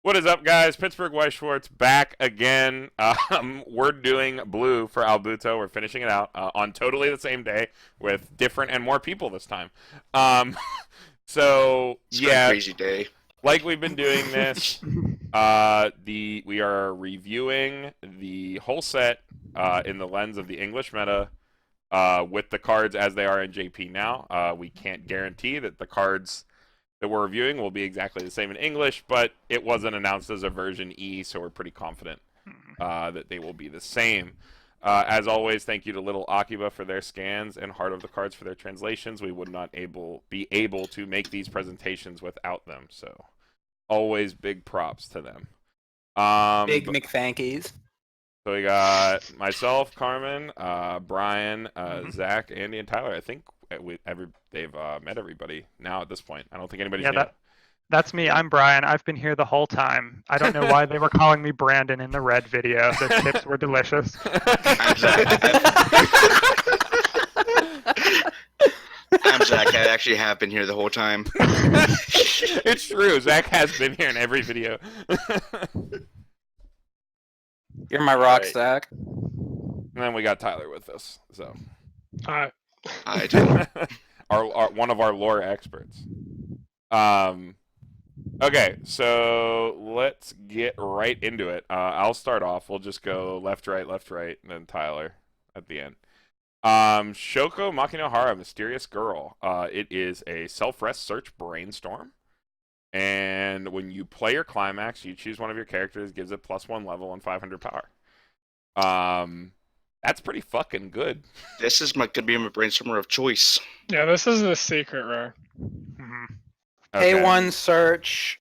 What is up, guys? Pittsburgh Weiss Schwarz back again. We're doing blue for Albuto. We're finishing it out on totally the same day with different and more people this time. Um, so It's been a yeah, crazy day. like we've been doing this. We are reviewing the whole set in the lens of the English meta with the cards as they are in JP now. We can't guarantee that the cards that we're reviewing will be exactly the same in English, but it wasn't announced as a version E, so we're pretty confident that they will be the same. As always, thank you to Little Akiba for their scans and Heart of the Cards for their translations. We would not be able to make these presentations without them, so always big props to them. Big McThankies. So we got myself, Carmen, Brian, Zach, Andy, and Tyler. I think they've met everybody now at this point. I don't think anybody's new. That's me. I'm Brian. I've been here the whole time. I don't know why they were calling me Brandon in the red video. The chips were delicious. I'm Zach. I actually have been here the whole time. It's true. Zach has been here in every video. You're my rock, Right. Zach. And then we got Tyler with us. So I do. one of our lore experts. Okay, so let's get right into it. I'll start off. We'll just go left, right, and then Tyler at the end. Shoko Makinohara, Mysterious Girl. It is a self-rest search brainstorm. And when you play your climax, you choose one of your characters, gives it +1 level and 500 power. That's pretty fucking good. This is gonna be my brainstormer of choice. Yeah, this is the secret rare. Okay. A1 search,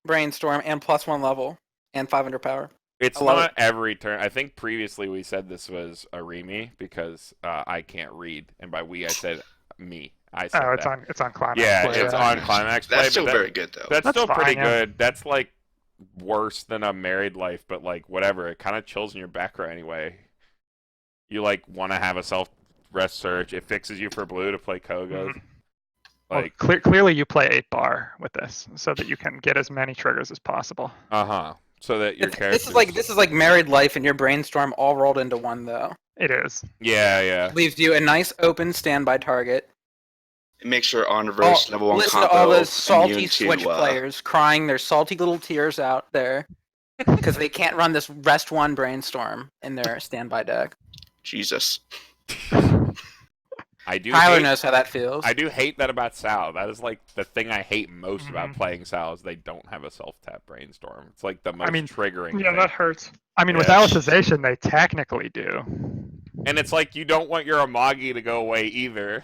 brainstorm, and +1 level, and 500 power. It's I love not every turn. I think previously we said this was a Remi because I can't read, and by we I said me. I said It's on climax. Yeah, play, it's right? on climax play. That's still but very good though. That's That's still pretty fine, yeah. good. That's like worse than a married life, but like whatever. It kind of chills in your back row anyway. You like want to have a self rest search. It fixes you for blue to play Koga. Mhm. Like Clearly you play 8-bar with this, so that you can get as many triggers as possible. so that your character. This is like married life and your brainstorm all rolled into one though. It is. Yeah. Leaves you a nice open standby target. It makes your on reverse level 1 Listen combo to all those salty immune to, Switch players crying their salty little tears out there because they can't run this rest 1 brainstorm in their standby deck. Jesus. I do. Tyler knows how that feels. I do hate that about Sal. That is like the thing I hate most about Mhm. playing Sal is they don't have a self-tap brainstorm. It's like the most triggering Yeah, thing. that hurts. I mean, with Yeah. Alicization, they technically do. And it's like you don't want your Amagi to go away either.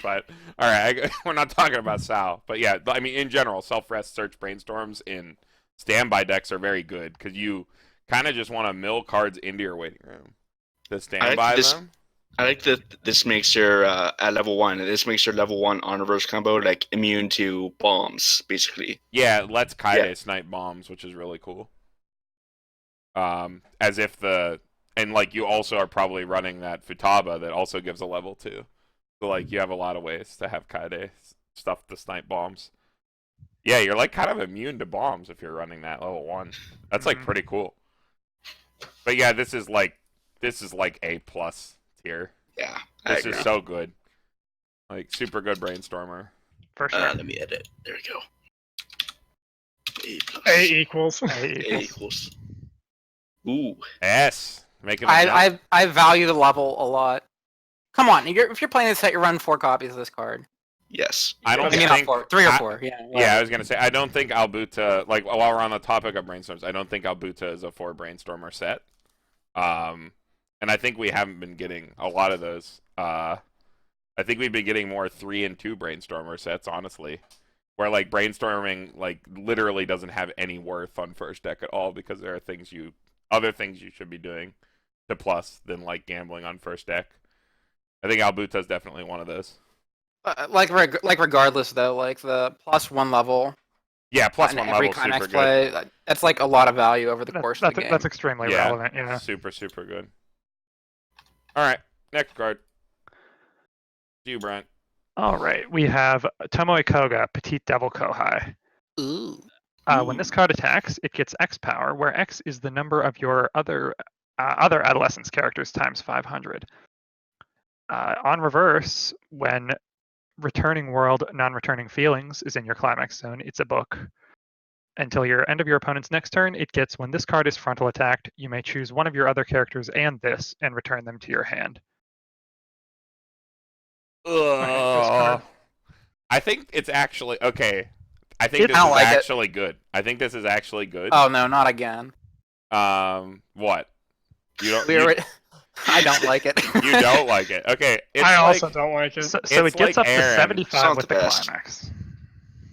But all right, we're not talking about Sal. But yeah, I mean in general, self-rest search brainstorms in standby decks are very good because you kind of just want to mill cards into your waiting room to stand by them. I like that this makes your at level 1. This makes your level 1 on reverse combo like immune to bombs, basically. Yeah, it lets Kaide Yeah. snipe bombs, which is really cool. As if and like you also are probably running that Futaba that also gives a level 2. So like you have a lot of ways to have Kaide stuff to snipe bombs. Yeah, you're like kind of immune to bombs if you're running that level 1. That's like pretty cool. But yeah, this is like A+ tier. Yeah, I This agree. is so good. Like super good brainstormer. For sure. Let me edit. There we go. A+. A equals. A equals. Ooh. Yes. Making a jump. I value the level a lot. Come on, if you're playing this set, you run 4 copies of this card. Yes. I don't I mean, think not 4, 3 or I- 4. Yeah. Yeah, I was gonna say I don't think Albuta while we're on the topic of brainstorms, I don't think Albuta is a 4 brainstormer set. And I think we haven't been getting a lot of those. I think we've been getting more 3 and 2 brainstormer sets, honestly. Where like brainstorming like literally doesn't have any worth on first deck at all because there are other things you should be doing to plus than like gambling on first deck. I think Albuta is definitely one of those. Like regardless though, like the +1 level. Yeah, plus on 1 every level super Climax good. play. That's like a lot of value over the course of the game. That's extremely Yeah. relevant. Yeah. Super good. All right, next card. To you, Brent. All right, we have Tomoe Koga, Petite Devil Kohai. Ooh. When this card attacks, it gets X power, where X is the number of your other adolescence characters times 500. On reverse, when Returning World, Non-Returning Feelings is in your climax zone, it's a book. Until your end of your opponent's next turn, it gets when this card is frontal attacked, you may choose one of your other characters and this and return them to your hand. Ugh. I think it's actually okay. I think this I don't is like it. actually good. I think this is actually good. Oh no, not again. What? You don't. I don't like it. You don't like it. Okay. It's I like, also don't like it. So It's it gets like up to Aaron. 75 Sounds with the the best. climax.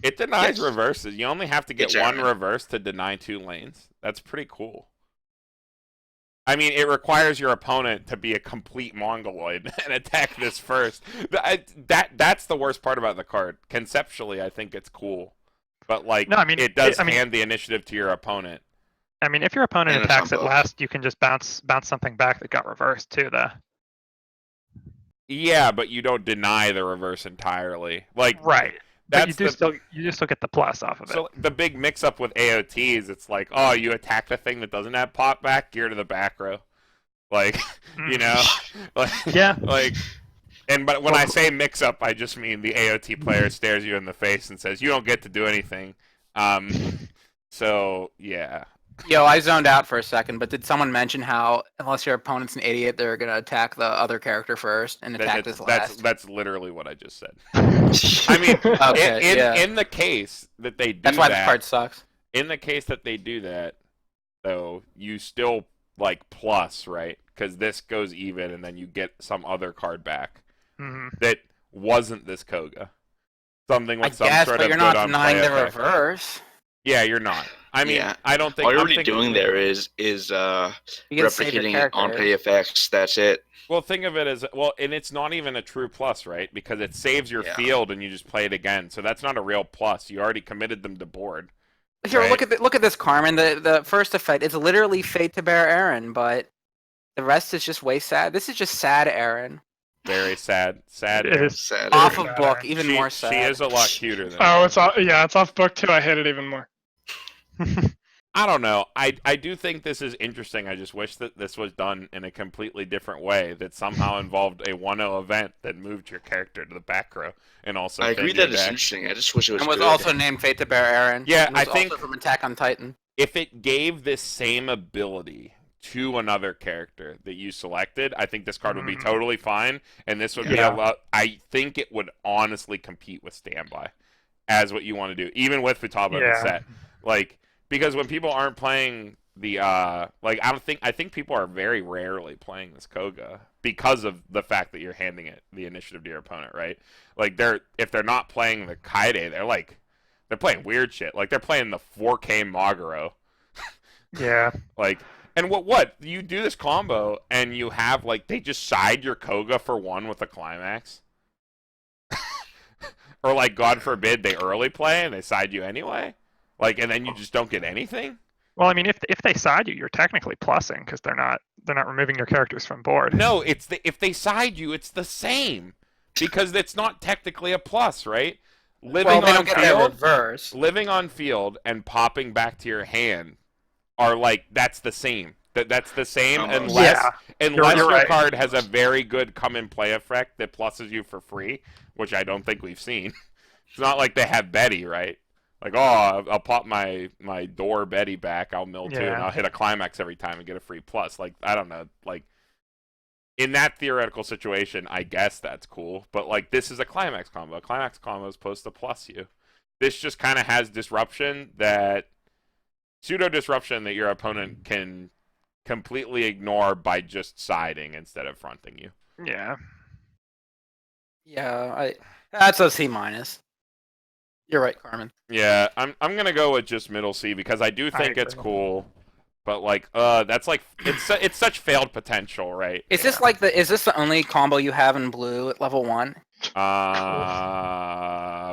It denies Yes. reverses. You only have to get It's one Aaron. reverse to deny 2 lanes. That's pretty cool. I mean, it requires your opponent to be a complete mongoloid and attack this first. That's the worst part about the card. Conceptually, I think it's cool, but like, No, I mean, it does I mean- hand the initiative to your opponent. I mean, if your opponent And it's attacks on it both. last, you can just bounce something back that got reversed too, though. Yeah, but you don't deny the reverse entirely. Like, Right. But you that's do still get the plus off of it. So the big mix-up with AOTs, it's like, oh, you attack the thing that doesn't have pop back, gear to the back row. Like, you know, like, Yeah. like, but when I say mix-up, I just mean the AOT player stares you in the face and says, you don't get to do anything. So yeah. Yo, I zoned out for a second, but did someone mention how unless your opponent's an idiot, they're gonna attack the other character first and attack this last? That's literally what I just said. I mean, Okay, yeah. in the case that they do That's why that, this card sucks. in the case that they do that, though, you still like plus, right? Because this goes even, and then you get some other card back that wasn't this Koga. Something with I some guess, sort but of you're good not on denying play the effect. reverse. Yeah, you're not. I mean, Yeah. I don't think All you're I'm really thinking- doing there is You get to save your replicating character. on play effects. That's it. Well, think of it as well, and it's not even a true plus, right? Because it saves your Yeah. field, and you just play it again. So that's not a real plus. You already committed them to board. Here, Right. look at this, Carmen. The first effect is literally Fate to Bear Aaron, but the rest is just way sad. This is just sad Aaron. Very sad. Sad. It is. Sad. Off sad of book, Aaron. even she, more sad. She is a lot cuter than. Oh, it's off book too. I hate it even more. I don't know. I do think this is interesting. I just wish that this was done in a completely different way that somehow involved a 1-0 event that moved your character to the back row and also. I agree fed your that it's deck. interesting. I just wish it was and was good. also named Fate to Bear Aaron. Yeah, and was I think- also from Attack on Titan. If it gave this same ability to another character that you selected, I think this card would be totally fine, and this would be Yeah. a lot. I think it would honestly compete with Standby as what you want to do, even with Futaba in the Yeah. set. Like, because when people aren't playing the I think people are very rarely playing this Koga because of the fact that you're handing it the initiative to your opponent, right? Like if they're not playing the Kaide, they're playing weird shit. Like they're playing the 4K Maguro. Yeah. Like, and what you do this combo and you have like they just side your Koga for 1 with a climax, or like God forbid they early play and they side you anyway, like, and then you just don't get anything. Well, I mean, if they side you, you're technically plussing because they're not removing your characters from board. No, if they side you, it's the same because it's not technically a plus, right? Well, Living they on don't get their field, reverse. living on field and popping back to your hand are like that's the same. That's the same Almost. unless Yeah. unless You're your right. card has a very good come and play effect that pluses you for free, which I don't think we've seen. It's not like they have Betty, right? Like, oh, I'll pop my door Betty back, I'll mill 2, and Yeah. I'll hit a climax every time and get a free plus. Like, I don't know. Like, in that theoretical situation, I guess that's cool. But, like, this is a climax combo. A climax combo is supposed to plus you. This just kind of has disruption that pseudo-disruption that your opponent can completely ignore by just siding instead of fronting you. Yeah. Yeah, that's a C minus. You're right, Carmen. Yeah, I'm gonna go with just middle C because I do think it's agree. cool, but like that's like it's such failed potential, right? Is this the only combo you have in blue at level 1?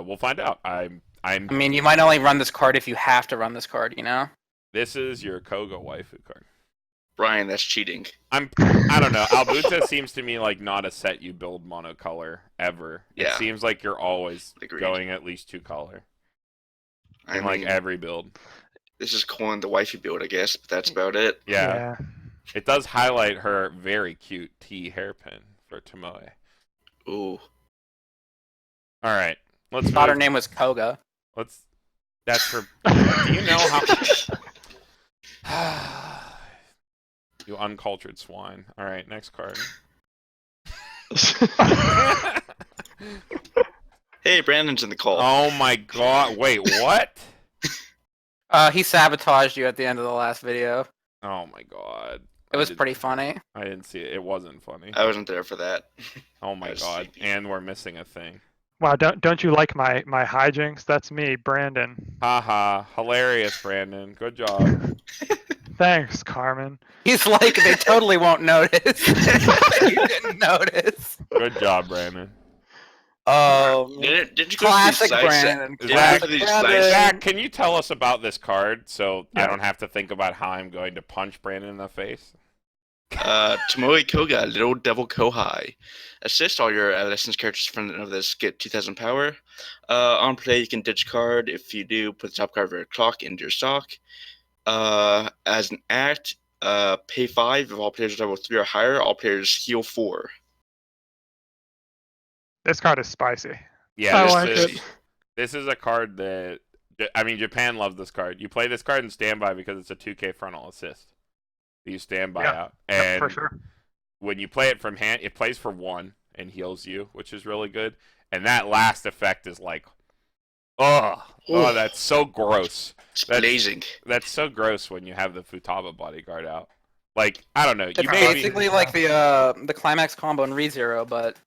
We'll find out. I mean, you might only run this card if you have to run this card, you know? This is your Koga waifu card. Brian, that's cheating. I don't know. Albuta seems to me like not a set you build monocolor ever. It Yeah. seems like you're always Agreed. going at least 2 color. I in like mean, every build. this is calling the wifey build, I guess, but that's about it. Yeah. It does highlight her very cute T hairpin for Tomoe. Ooh. All right, let's Thought her move. name was Koga. That's her. Do you know how? You uncultured swine. All right, next card. Hey, Brandon's in the call. Oh my god! Wait, what? He sabotaged you at the end of the last video. Oh my god! It was pretty funny. I didn't see it. It wasn't funny. I wasn't there for that. Oh my I was god! sleepy. And we're missing a thing. Wow, don't you like my hijinks? That's me, Brandon. Haha! Hilarious, Brandon. Good job. Thanks, Carmen. He's like, they totally won't notice. You didn't notice. Good job, Brandon. Oh, Did you go classic through these dice? Brandon. Did you Zach, go through these Brandon. dice? Zach, can you tell us about this card so I Yeah. don't have to think about how I'm going to punch Brandon in the face? Tomoe Koga, Little Devil Kohai. Assist all your adolescence characters front of this, get 2,000 power. On play, you can ditch card. If you do, put the top card of your clock into your stock. As an act, pay 5 if all players are level 3 or higher. All players heal 4. This card is spicy. Yeah, I this like is it. this is a card that I mean Japan loves this card. You play this card in standby because it's a 2k frontal assist. You standby Yeah, out, Yep, and for sure. when you play it from hand, it plays for 1 and heals you, which is really good. And that last effect is like, oh, that's so gross. It's That's- blazing. That's so gross when you have the Futaba bodyguard out. Like, I don't know. It's You maybe basically like the climax combo in ReZero, but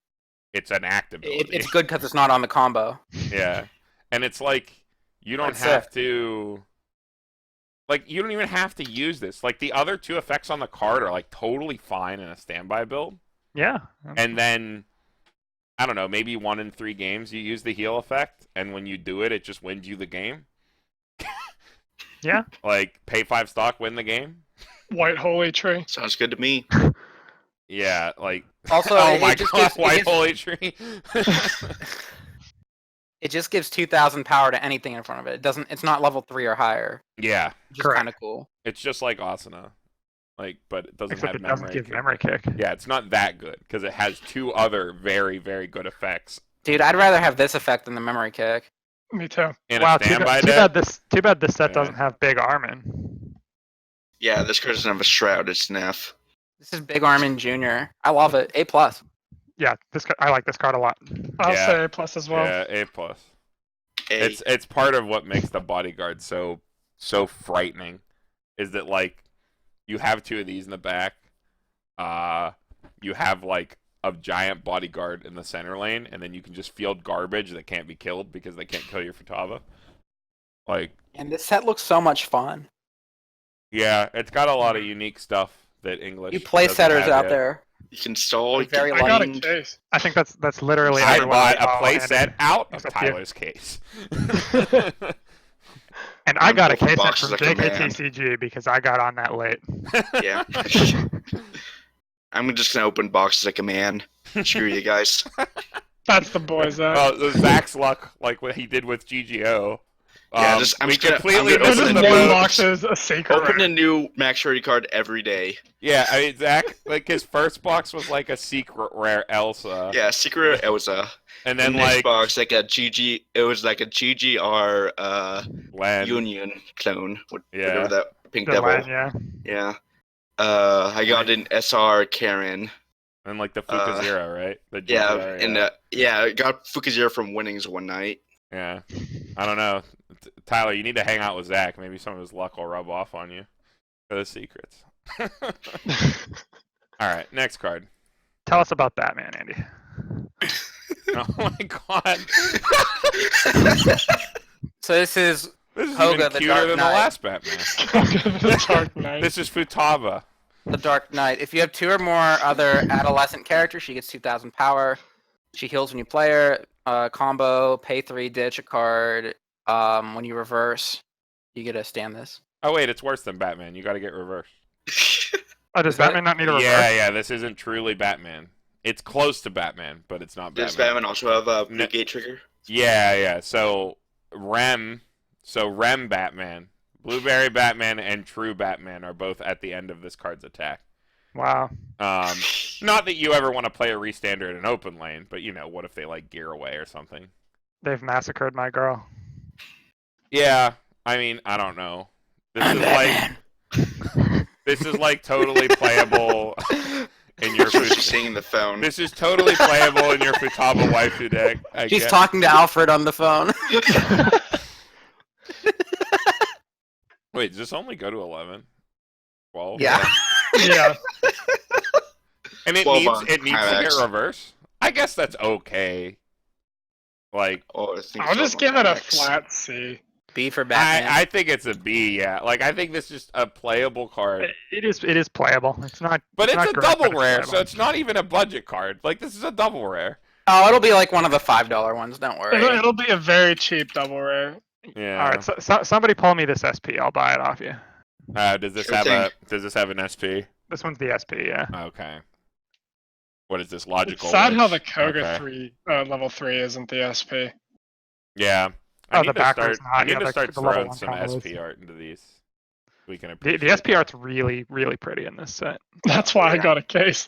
it's an act ability. it's good because it's not on the combo. Yeah, and it's like you don't That's have to. Like, you don't even have to use this. Like, the other 2 effects on the card are like totally fine in a standby build. Yeah. And then, I don't know, maybe 1 in 3 games you use the heal effect, and when you do it, it just wins you the game. Yeah. Like, pay 5 stock, win the game. White holy tree. Sounds good to me. Yeah, like. Also, Oh it my just god, gives- it white gives- holy tree. It just gives 2,000 power to anything in front of it. It doesn't. It's not level 3 or higher. Yeah, Which is Correct. kind of cool. it's just like Asuna. Like, but it doesn't Except have it doesn't memory. give kick. memory kick. Yeah, it's not that good because it has 2 other very, very good effects Dude, I'd rather have this effect than the memory kick. Me too. in Wow, a too standby bad, deck. too bad this set Yeah. doesn't have Big Armin. Yeah, this card doesn't have a shroud. It's an F. This is Big Armin Jr. I love it. A+. Yeah, I like this card a lot. I'll Yeah. say A+ as well. Yeah, A+. A. It's part of what makes the bodyguard so frightening, is that like you have 2 of these in the back, you have like a giant bodyguard in the center lane, and then you can just field garbage that can't be killed because they can't kill your Futaba. Like, And this set looks so much fun. yeah, it's got a lot of unique stuff that English. You play doesn't setters have out yet. there. You can stall. You Very can I got a bind. case. I think that's literally I everyone bought on the a call play handed- set out of except you. Tyler's case. And I got a Open case set boxes from like a man. JKTCG because I got on that late. Yeah. I'm just gonna open boxes like a man. Screw you guys. That's the boys out. Oh, the Zach's luck, like what he did with GGO. Yeah, I'm we just gonna- completely I'm gonna There's missed open just the a one new- boat. box is a sacred. Open rare. a new max rarity card every day. Yeah, I mean, Zach, like his first box was like a secret rare Elsa, Yeah, secret Elsa. and The then next like box like a GG. It was like a GGR Len, Union clone. Yeah. Whatever that pink The devil. line, yeah. Yeah. I got an SR Karen. and like the Fukuzira, right? The Yeah, GGR, and I got Fukuzira from winnings one night. yeah. I don't know, Tyler. You need to hang out with Zach. Maybe some of his luck will rub off on you for the secrets. All right, next card. Tell us about Batman, Andy. Oh my god, So this is this is Koga, even the cuter Dark than the Knight. last Batman. The Dark Knight. This is Futaba. the Dark Knight. If you have 2 or more other adolescent characters, she gets 2,000 power. She heals when you play her. Combo, pay 3, ditch a card. When you reverse, you get to stand this. Oh wait, it's worse than Batman. You got to get reversed. Oh, does Is that- Batman not need a reverse? Yeah, this isn't truly Batman. It's close to Batman, but it's not Batman. Does Batman also have a No. gate trigger? Yeah. So Rem So Rem Batman, Blueberry Batman, and True Batman are both at the end of this card's attack. Wow. Not that you ever want to play a restander in an open lane, but what if they like gear away or something? They've massacred my girl. Yeah, I mean, I don't know. This is like totally playable in your She's singing the phone. This is totally playable in your Futaba waifu deck. She's talking to Alfred on the phone. Wait, does this only go to 11? 12? Yeah. Yeah. And it 12 needs to climax. get reverse? I guess that's okay. Like, Oh, I think I'll it's just on give it a X. flat C. B for Batman. I think it's a B, yeah. Like, I think this is just a playable card. It is playable. It's not. But it's not a great, double but rare, playable. so it's not even a budget card. Like, this is a double rare. Oh, it'll be like one of the $5 ones. Don't worry. It'll be a very cheap double rare. Yeah. All right, so somebody pull me this SP. I'll buy it off you. Does this Sure have an SP? This one's the SP, yeah. Okay. What is this It's logical? sad how witch? the Koga Okay. level 3 isn't the SP. Yeah. Oh, I the need to backwards start. not, I need yeah, to the start level throwing one some combos. SP art into these. We can The appreciate SP that. art's really, really pretty in this set. That's why I Yeah. got a case.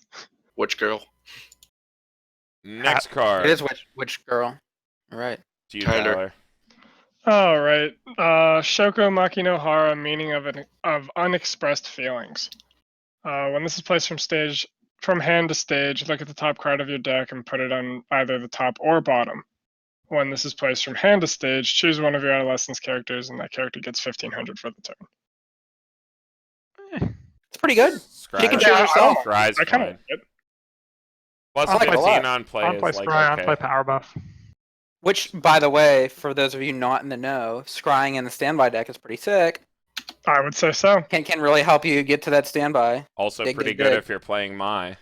Which girl? Next card. It is which girl? All right. To you, Tyler. All right. Shoko Maki no Hara, meaning of unexpressed feelings. When this is placed from hand to stage, look at the top card of your deck and put it on either the top or bottom. When this is placed from hand to stage, choose one of your adolescence characters, and that character gets 1,500 for the turn. It's pretty good. Scry. She can Yeah, choose I herself. don't Scry's I kind of fine. like it. Plus I like it a 15 lot. on play On play is like Scry, on okay. play Power Buff. Which, by the way, for those of you not in the know, scrying in the standby deck is pretty sick. I would say so. Can really help you get to that standby. Also Dig pretty is good good. if you're playing Mai.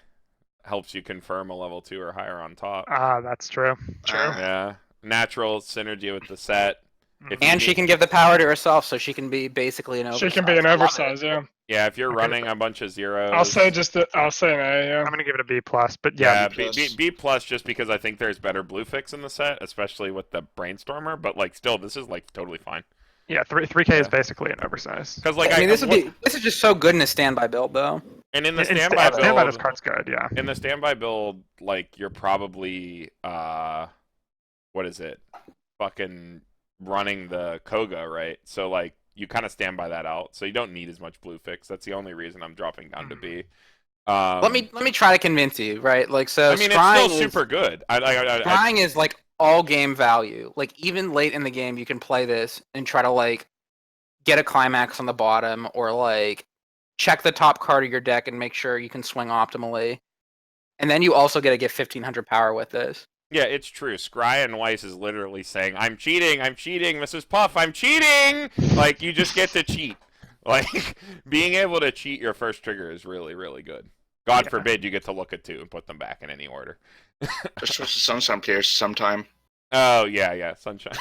Helps you confirm a level 2 or higher on top. That's true. True. Yeah. Natural synergy with the set. If you And she need- can give the power to herself, so she can be basically an oversize. She can be an I love it. oversize, yeah. Yeah, if you're Okay. running a bunch of zeros. I'll say an A, yeah. I'm gonna give it a B plus, but Yeah, yeah, B plus just because I think there's better blue fix in the set, especially with the Brainstormer. But like, still, this is like totally fine. yeah, 3K is Yeah. basically an oversize. Because like, I mean, this is just so good in a standby build, though. and in the In standby build, standby, this card's good. Yeah. in the standby build, like you're probably what is it? Fucking running the Koga, right? So like you kind of stand by that out. So you don't need as much blue fix. That's the only reason I'm dropping down to B. Let me try to convince you, right? Like, so I mean, it's scrying still super good. Scrying is like all game value. Like, even late in the game, you can play this and try to like get a climax on the bottom, or like check the top card of your deck and make sure you can swing optimally. And then you also get to get 1,500 power with this. Yeah, it's true. Scry and Weiss is literally saying, I'm cheating, Mrs. Puff, I'm cheating! Like, you just get to cheat. Like, being able to cheat your first trigger is really, really good. God forbid you get to look at 2 and put them back in any order. Just for some players sometime. Oh, yeah, Sunshine.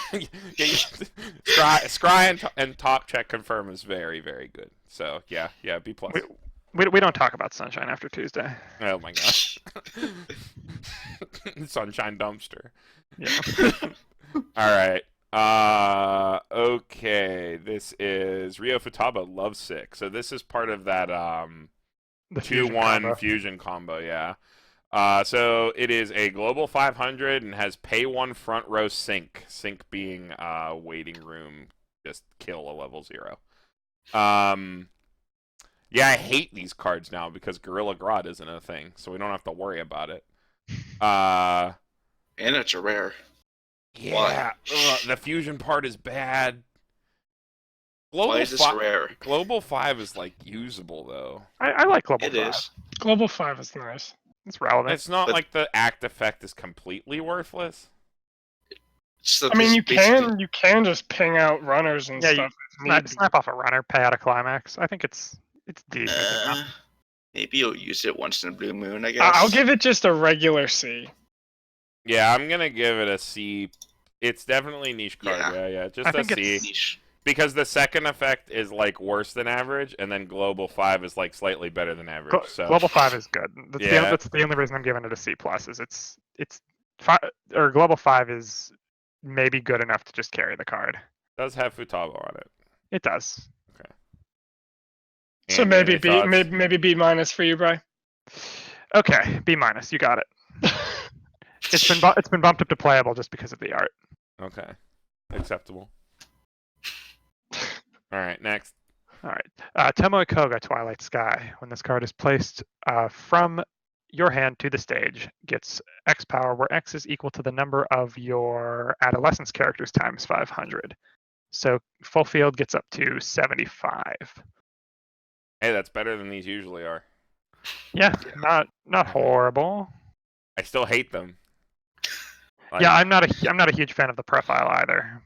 Scry and top check confirm is very, very good. So, yeah, B+. We don't talk about Sunshine after Tuesday. Oh my gosh. Sunshine dumpster. Yeah. Alright. Okay. This is Rio Futaba Lovesick. So this is part of that The 2-1 fusion combo, yeah. So it is a global 500 and has pay 1 front row sync. Sync being waiting room, just kill a level 0. Yeah, I hate these cards now because Gorilla Grodd isn't a thing, so we don't have to worry about it. And it's a rare. Yeah, the fusion part is bad. Why is this rare? Global 5 is like usable though. I like Global It 5. is. Global 5 is nice. It's relevant. It's not But- like the act effect is completely worthless. So I mean, this basically- you can just ping out runners and Yeah, stuff. if Snap, need be. snap off a runner, pay out a climax. I think it's decent. Maybe you'll use it once in a blue moon, I guess. I'll give it just a regular C. Yeah, I'm gonna give it a C. It's definitely niche card. Yeah, just I a think C. it's- Niche. Because the second effect is like worse than average, and then Global 5 is like slightly better than average. So Global 5 is good. That's, Yeah. that's the only reason I'm giving it a C plus. Is it's Global 5 is maybe good enough to just carry the card. Does have Futaba on it. It does. So Andy, maybe any B, thoughts? maybe B minus for you, Bry. Okay, B minus. You got it. It's been bumped up to playable just because of the art. Okay. Acceptable. Alright, next. All right. Tomoe Koga, Twilight Sky. When this card is placed from your hand to the stage, gets X power, where X is equal to the number of your adolescence characters times 500. So full field gets up to 75. Hey, that's better than these usually are. Yeah, not horrible. I still hate them. Like, Yeah, I'm not a huge fan of the profile either.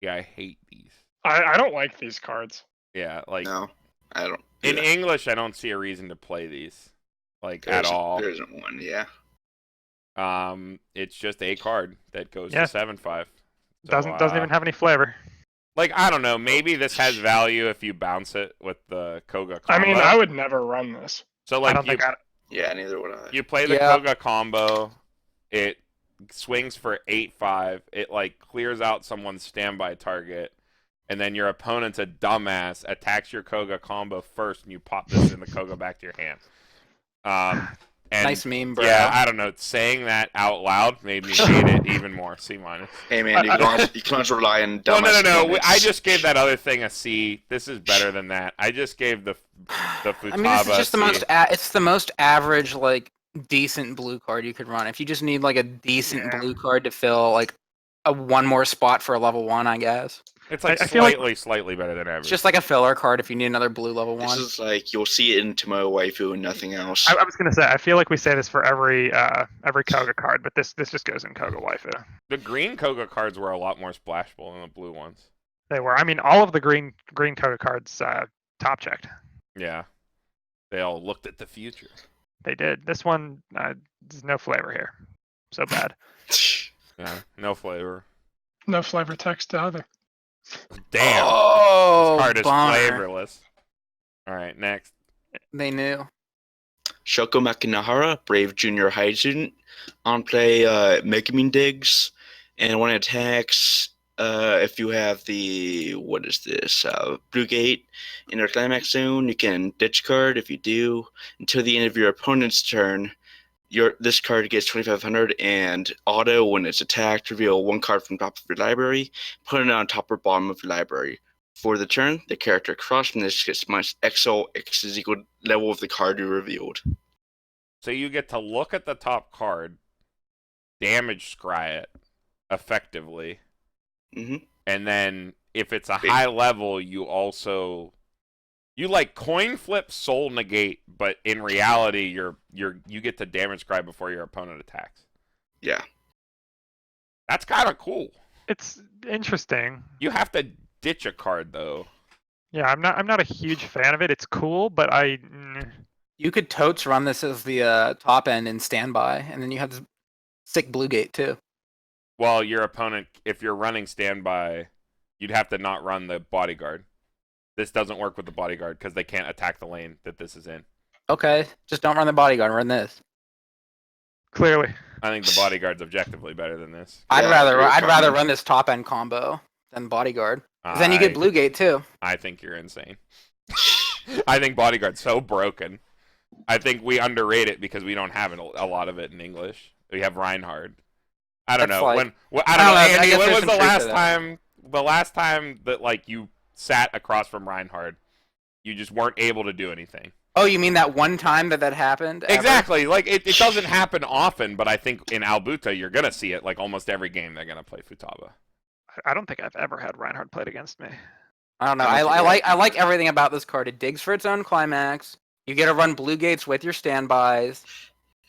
yeah, I hate these. I don't like these cards. Yeah, like No, I don't. in yeah. English, I don't see a reason to play these, like at all. There isn't one. Yeah. It's just a card that goes Yeah. to 7/5. So, Doesn't even have any flavor. Like, I don't know. Maybe this has value if you bounce it with the Koga combo. I mean, I would never run this. So I like don't think Yeah, neither would I. you play the Yeah. Koga combo. It swings for 8/5. It like clears out someone's standby target, and then your opponent's a dumbass, attacks your Koga combo first, and you pop this in the Koga back to your hand. And Nice meme, bro. yeah, I don't know. Saying that out loud made me hate it even more. C minus. Hey man, you can always rely on No, dumbass no. opponents. I just gave that other thing a C. This is better than that. I just gave the Futaba I mean, this is just the C. most. It's the most average, like, decent blue card you could run. If you just need like a decent Yeah. blue card to fill like a one more spot for a level 1, I guess. It's like I feel like- slightly better than average. It's just like a filler card if you need another blue level This 1. is like you'll see it in Tomoe Waifu and nothing else. I was gonna say I feel like we say this for every Koga card, but this just goes in Koga Waifu. The green Koga cards were a lot more splashable than the blue ones. They were. I mean, all of the green Koga cards top checked. Yeah. They all looked at the future. They did. This one, there's no flavor here. So bad. Yeah, no flavor. No flavor text either. Damn. Oh, This card is bummer. flavorless. Alright, next. They knew. Shoko Makinahara, Brave Junior High Student. On play, Megumin digs, and when it attacks, if you have the Blue Gate in your climax zone, you can ditch card. If you do, until the end of your opponent's turn, this card gets 2,500, and auto when it's attacked, reveal one card from top of your library, put it on top or bottom of your library. For the turn, the character across from this gets minus XO, X is equal level of the card you revealed. So you get to look at the top card, damage scry it effectively, Mm-hmm. and then if it's a high level, you like coin flip soul negate, but in reality you get to damage scry before your opponent attacks. Yeah. That's kind of cool. It's interesting. You have to ditch a card though. Yeah, I'm not a huge fan of it. It's cool, but You could totes run this as the top end in standby, and then you have this sick blue gate too. Well, your opponent, if you're running standby, you'd have to not run the bodyguard. This doesn't work with the bodyguard because they can't attack the lane that this is in. Okay, just don't run the bodyguard. Run this. clearly. I think the bodyguard's objectively better than this. I'd Yeah, rather agree with I'd rather Carmen. run this top end combo than bodyguard. 'Cause then you get blue gate too. I think you're insane. I think bodyguard's so broken. I think we underrate it because we don't have a lot of it in English. We have Reinhard. I don't That's know like- I don't know, I Andy. guess When there's was some the truth to last that. time? The last time that like you sat across from Reinhard, you just weren't able to do anything. Oh, you mean that one time that happened? ever? Exactly. Like it doesn't happen often, but I think in Albuta you're gonna see it. Like almost every game they're gonna play Futaba. I don't think I've ever had Reinhardt played against me. I don't know. I don't I think I- like everything about this card. It digs for its own climax. You get to run blue gates with your standbys.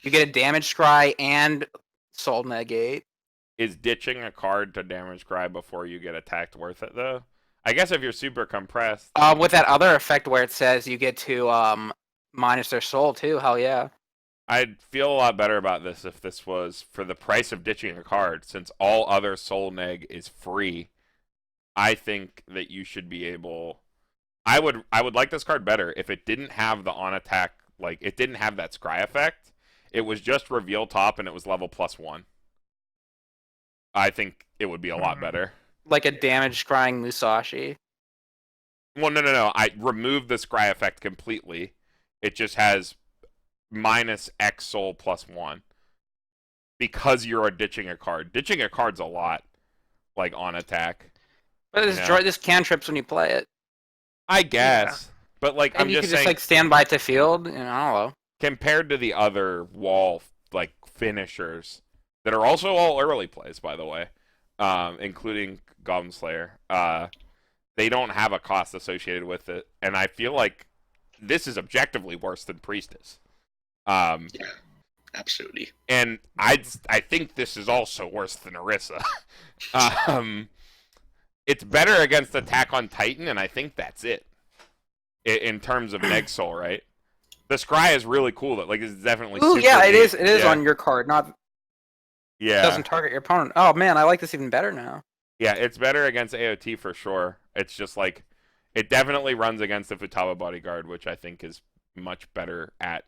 You get a damage scry and soul negate. Is ditching a card to damage cry before you get attacked worth it though? I guess if you're super compressed. With that other effect where it says you get to minus their soul too. Hell yeah. I'd feel a lot better about this if this was for the price of ditching a card, since all other soul neg is free. I think that you should be able. I would like this card better if it didn't have the on attack, like it didn't have that scry effect. It was just reveal top and it was level +1. I think it would be a lot better. like a damage scrying Musashi. Well, no. I removed the scry effect completely. It just has minus X soul plus 1. Because you're ditching a card. Ditching a card's a lot, like, on attack. But this cantrips when you play it. I guess. But, like, And I'm you just could saying... just, like, stand by to field, I don't know. Compared to the other wall, like, finishers, that are also all early plays, by the way, including Goblin Slayer, they don't have a cost associated with it. And I feel like this is objectively worse than Priestess. Yeah, absolutely. And I think this is also worse than Orisa. It's better against Attack on Titan, and I think that's it. In terms of Neg Soul, right? The Scry is really cool. Like, it's definitely Ooh, super yeah, it neat. is. It is on your card, not... Yeah. It doesn't target your opponent. Oh, man, I like this even better now. Yeah, it's better against AOT for sure. It's just like... It definitely runs against the Futaba Bodyguard, which I think is much better at...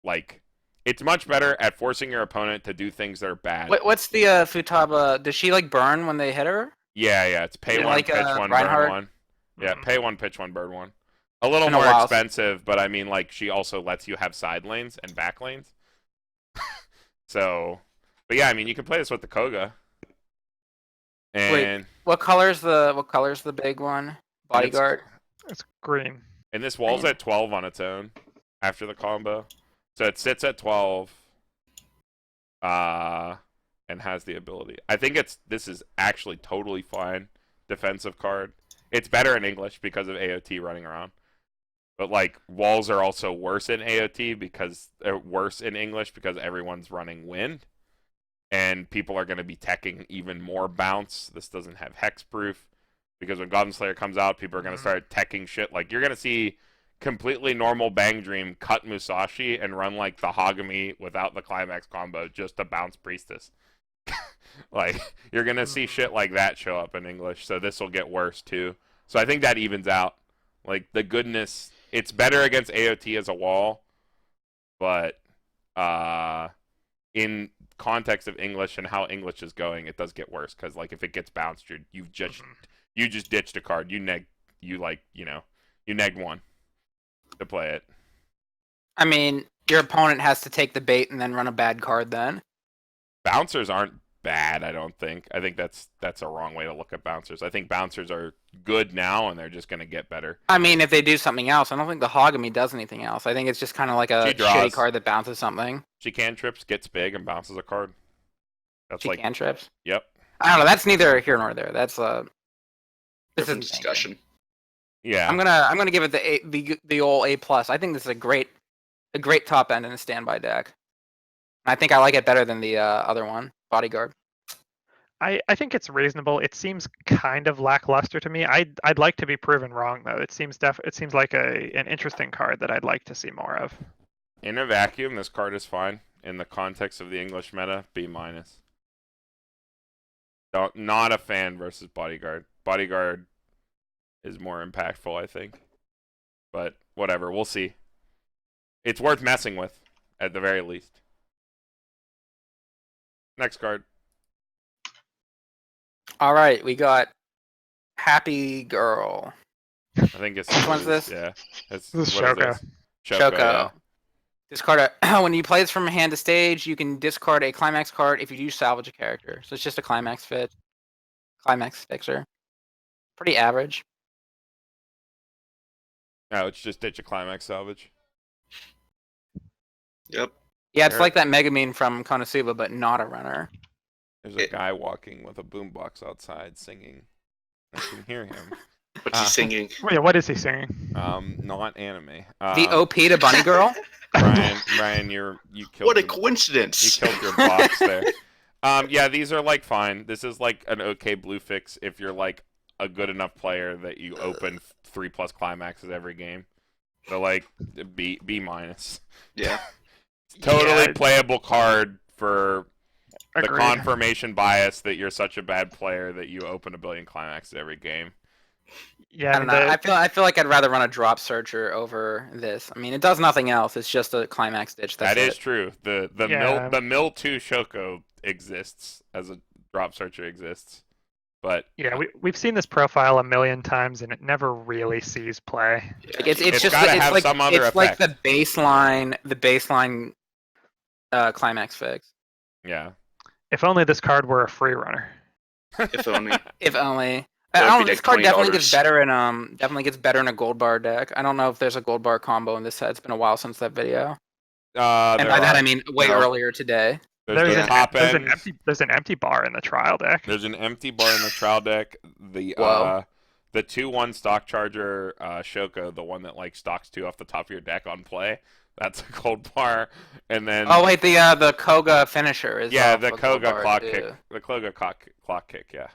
Like... It's much better at forcing your opponent to do things that are bad. What's the Futaba? Does she, like, burn when they hit her? Yeah. It's pay Yeah, one, like, pitch one, Reinhardt? burn one. Yeah, pay one, pitch one, burn one. A little Been a more while. expensive, but I mean, like, she also lets you have side lanes and back lanes. So, but yeah, I mean, you can play this with the Koga. And What color's the big one? Bodyguard. It's green. and this wall's at 12 on its own after the combo. So it sits at 12. And has the ability. I think this is actually totally fine defensive card. It's better in English because of AOT running around. But like walls are also worse in AOT because they're worse in English because everyone's running wind. And people are going to be teching even more bounce. This doesn't have hexproof because when Goblin Slayer comes out, people are going to start teching shit. Like you're going to see completely normal Bang Dream cut Musashi and run like the Hagami without the climax combo just to bounce Priestess. Like you're going to see shit like that show up in English. So this will get worse too. So I think that evens out. Like the goodness, it's better against AOT as a wall, but in context of English and how English is going, it does get worse because like if it gets bounced, you just ditched a card. You negged one to play it. I mean, your opponent has to take the bait and then run a bad card then. Bouncers aren't bad, I don't think. I think that's a wrong way to look at bouncers. I think bouncers are good now and they're just going to get better. I mean, if they do something else, I don't think the Hagami does anything else. I think it's just kind of like a shitty card that bounces something. She cantrips, gets big, and bounces a card. That's She cantrips. Yep. I don't know. That's neither here nor there. That's this Different is discussion. Yeah. I'm gonna give it the old A+. I think this is a great top end in a standby deck. I think I like it better than the other one, Bodyguard. I think it's reasonable. It seems kind of lackluster to me. I'd like to be proven wrong though. It seems like an interesting card that I'd like to see more of. In a vacuum, this card is fine. In the context of the English meta, B-. Not a fan versus Bodyguard. Bodyguard is more impactful, I think. But whatever, we'll see. It's worth messing with, at the very least. Next card. All right, we got Happy Girl. I think it's... Which one's this? Yeah. This is what Shoko. this? Shoko. Yeah. Discard when you play this from hand to stage, you can discard a climax card if you do salvage a character. So it's just a climax fixer. Pretty average. No, it's just ditch a climax salvage. Yep. Yeah, it's Sure. like that Megamine from Konosuba, but not a runner. There's a guy walking with a boombox outside singing. I can hear him. What's he singing? Wait, what is he singing? Not anime. The OP to Bunny Girl. Brian, you killed. What a You coincidence! killed your box there. Yeah, these are like fine. This is like an okay blue fix if you're like a good enough player that you open 3+ climaxes every game. So like B-. Yeah. Totally Yeah. playable card for the Agreed. confirmation bias that you're such a bad player that you open 1 billion climaxes every game. Yeah, I don't know. I feel like I'd rather run a drop searcher over this. I mean, it does nothing else. It's just a climax ditch. That is it. true. The Yeah. Mill 2 Shoko exists as a drop searcher exists. But Yeah, we've seen this profile a million times, and it never really sees play. Like, it's It's just gotta it's have like some other it's like effect. the baseline climax fix. yeah. If only this card were a free runner. If only. If only. That I would don't be know, this like card definitely gets $20. better in a gold bar deck. I don't know if there's a gold bar combo in this set. It's been a while since that video. And There by that are. I mean way No. earlier today. There's the top end. There's an empty bar in the trial deck. There's an empty bar in the trial deck. Whoa. The 2/1 stock charger Shoko, the one that like stocks 2 off the top of your deck on play. That's a gold bar. And then Oh wait, the Koga finisher is yeah, off the a gold Koga bar, clock too. kick. The Koga clock kick, yeah.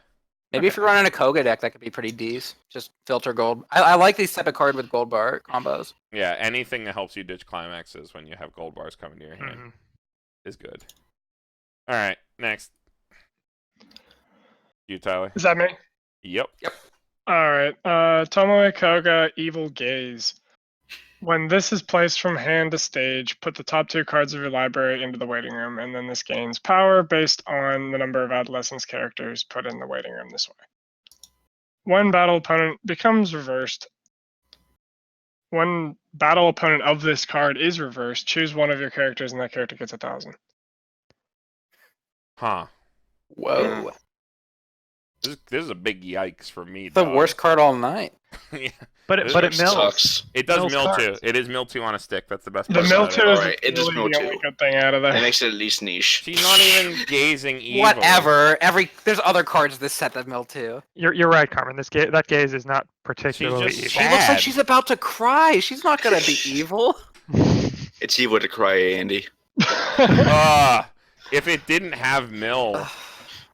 Maybe if you're running a Koga deck, that could be pretty decent. Just filter gold. I like these type of card with gold bar combos. Yeah, anything that helps you ditch climaxes when you have gold bars coming to your hand Mhm. is good. Alright, next. You, Tyler. Is that me? Yep. Alright, Tomoe Koga, Evil Gaze. When this is placed from hand to stage, put the top 2 cards of your library into the waiting room, and then this gains power based on the number of adolescence characters put in the waiting room this way. One battle opponent becomes reversed. One battle opponent of this card is reversed. Choose one of your characters, and that character gets 1,000. Huh. Whoa. This is a big yikes for me. The dog. worst card all night. yeah. But This it Which mills. sucks. It does Mills mill cards. too. It is mill 2 on a stick. That's the best The part. mill about 2 it. is Alright, it is really mill the only 2. good thing out of It there. makes it at least niche. She's not even gazing evil. Whatever. There's other cards this set that mill too. You're right, Carmen. That gaze is not particularly just evil. She looks like Bad. she's about to cry. She's not gonna be evil. It's evil to cry, Andy. If it didn't have mill,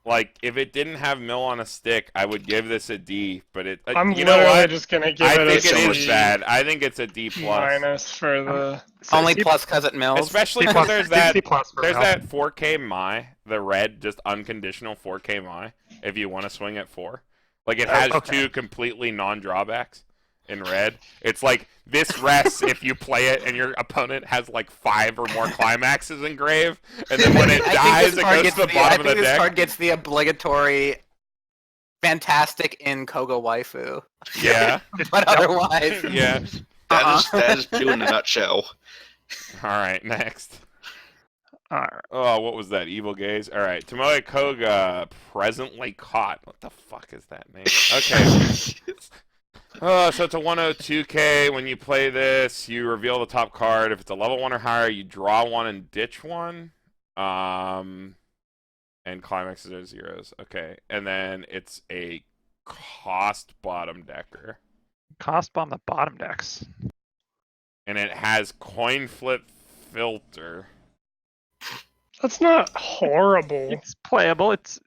like if it didn't have mill on a stick, I would give this a D. But it, I'm you know literally what? just gonna give I it a think it is C bad. I think it's a D plus, minus for the. Only C- plus because it mills. especially C because plus- there's C plus for there's Mel. that 4K Mai, the red, just unconditional 4K Mai. If you want to swing at 4, like it has okay. 2 completely non-drawbacks in red. It's like this rests if you play it and your opponent has like 5 or more climaxes engraved, and then when it dies, it goes to the bottom of the this deck. card gets the obligatory fantastic in Koga waifu. Yeah, But otherwise, yeah. That is blue in a nutshell. All right, next. Alright. Oh, what was that? Evil gaze. All right, Tomoe Koga, presently caught. What the fuck is that name? Okay. So it's a 102K. When you play this, you reveal the top card. If it's a level 1 or higher, you draw 1 and ditch 1. And climaxes are zeros. Okay, and then it's a cost bottom decker, Cost bomb the bottom decks. and it has coin flip filter. That's not horrible. It's playable. It's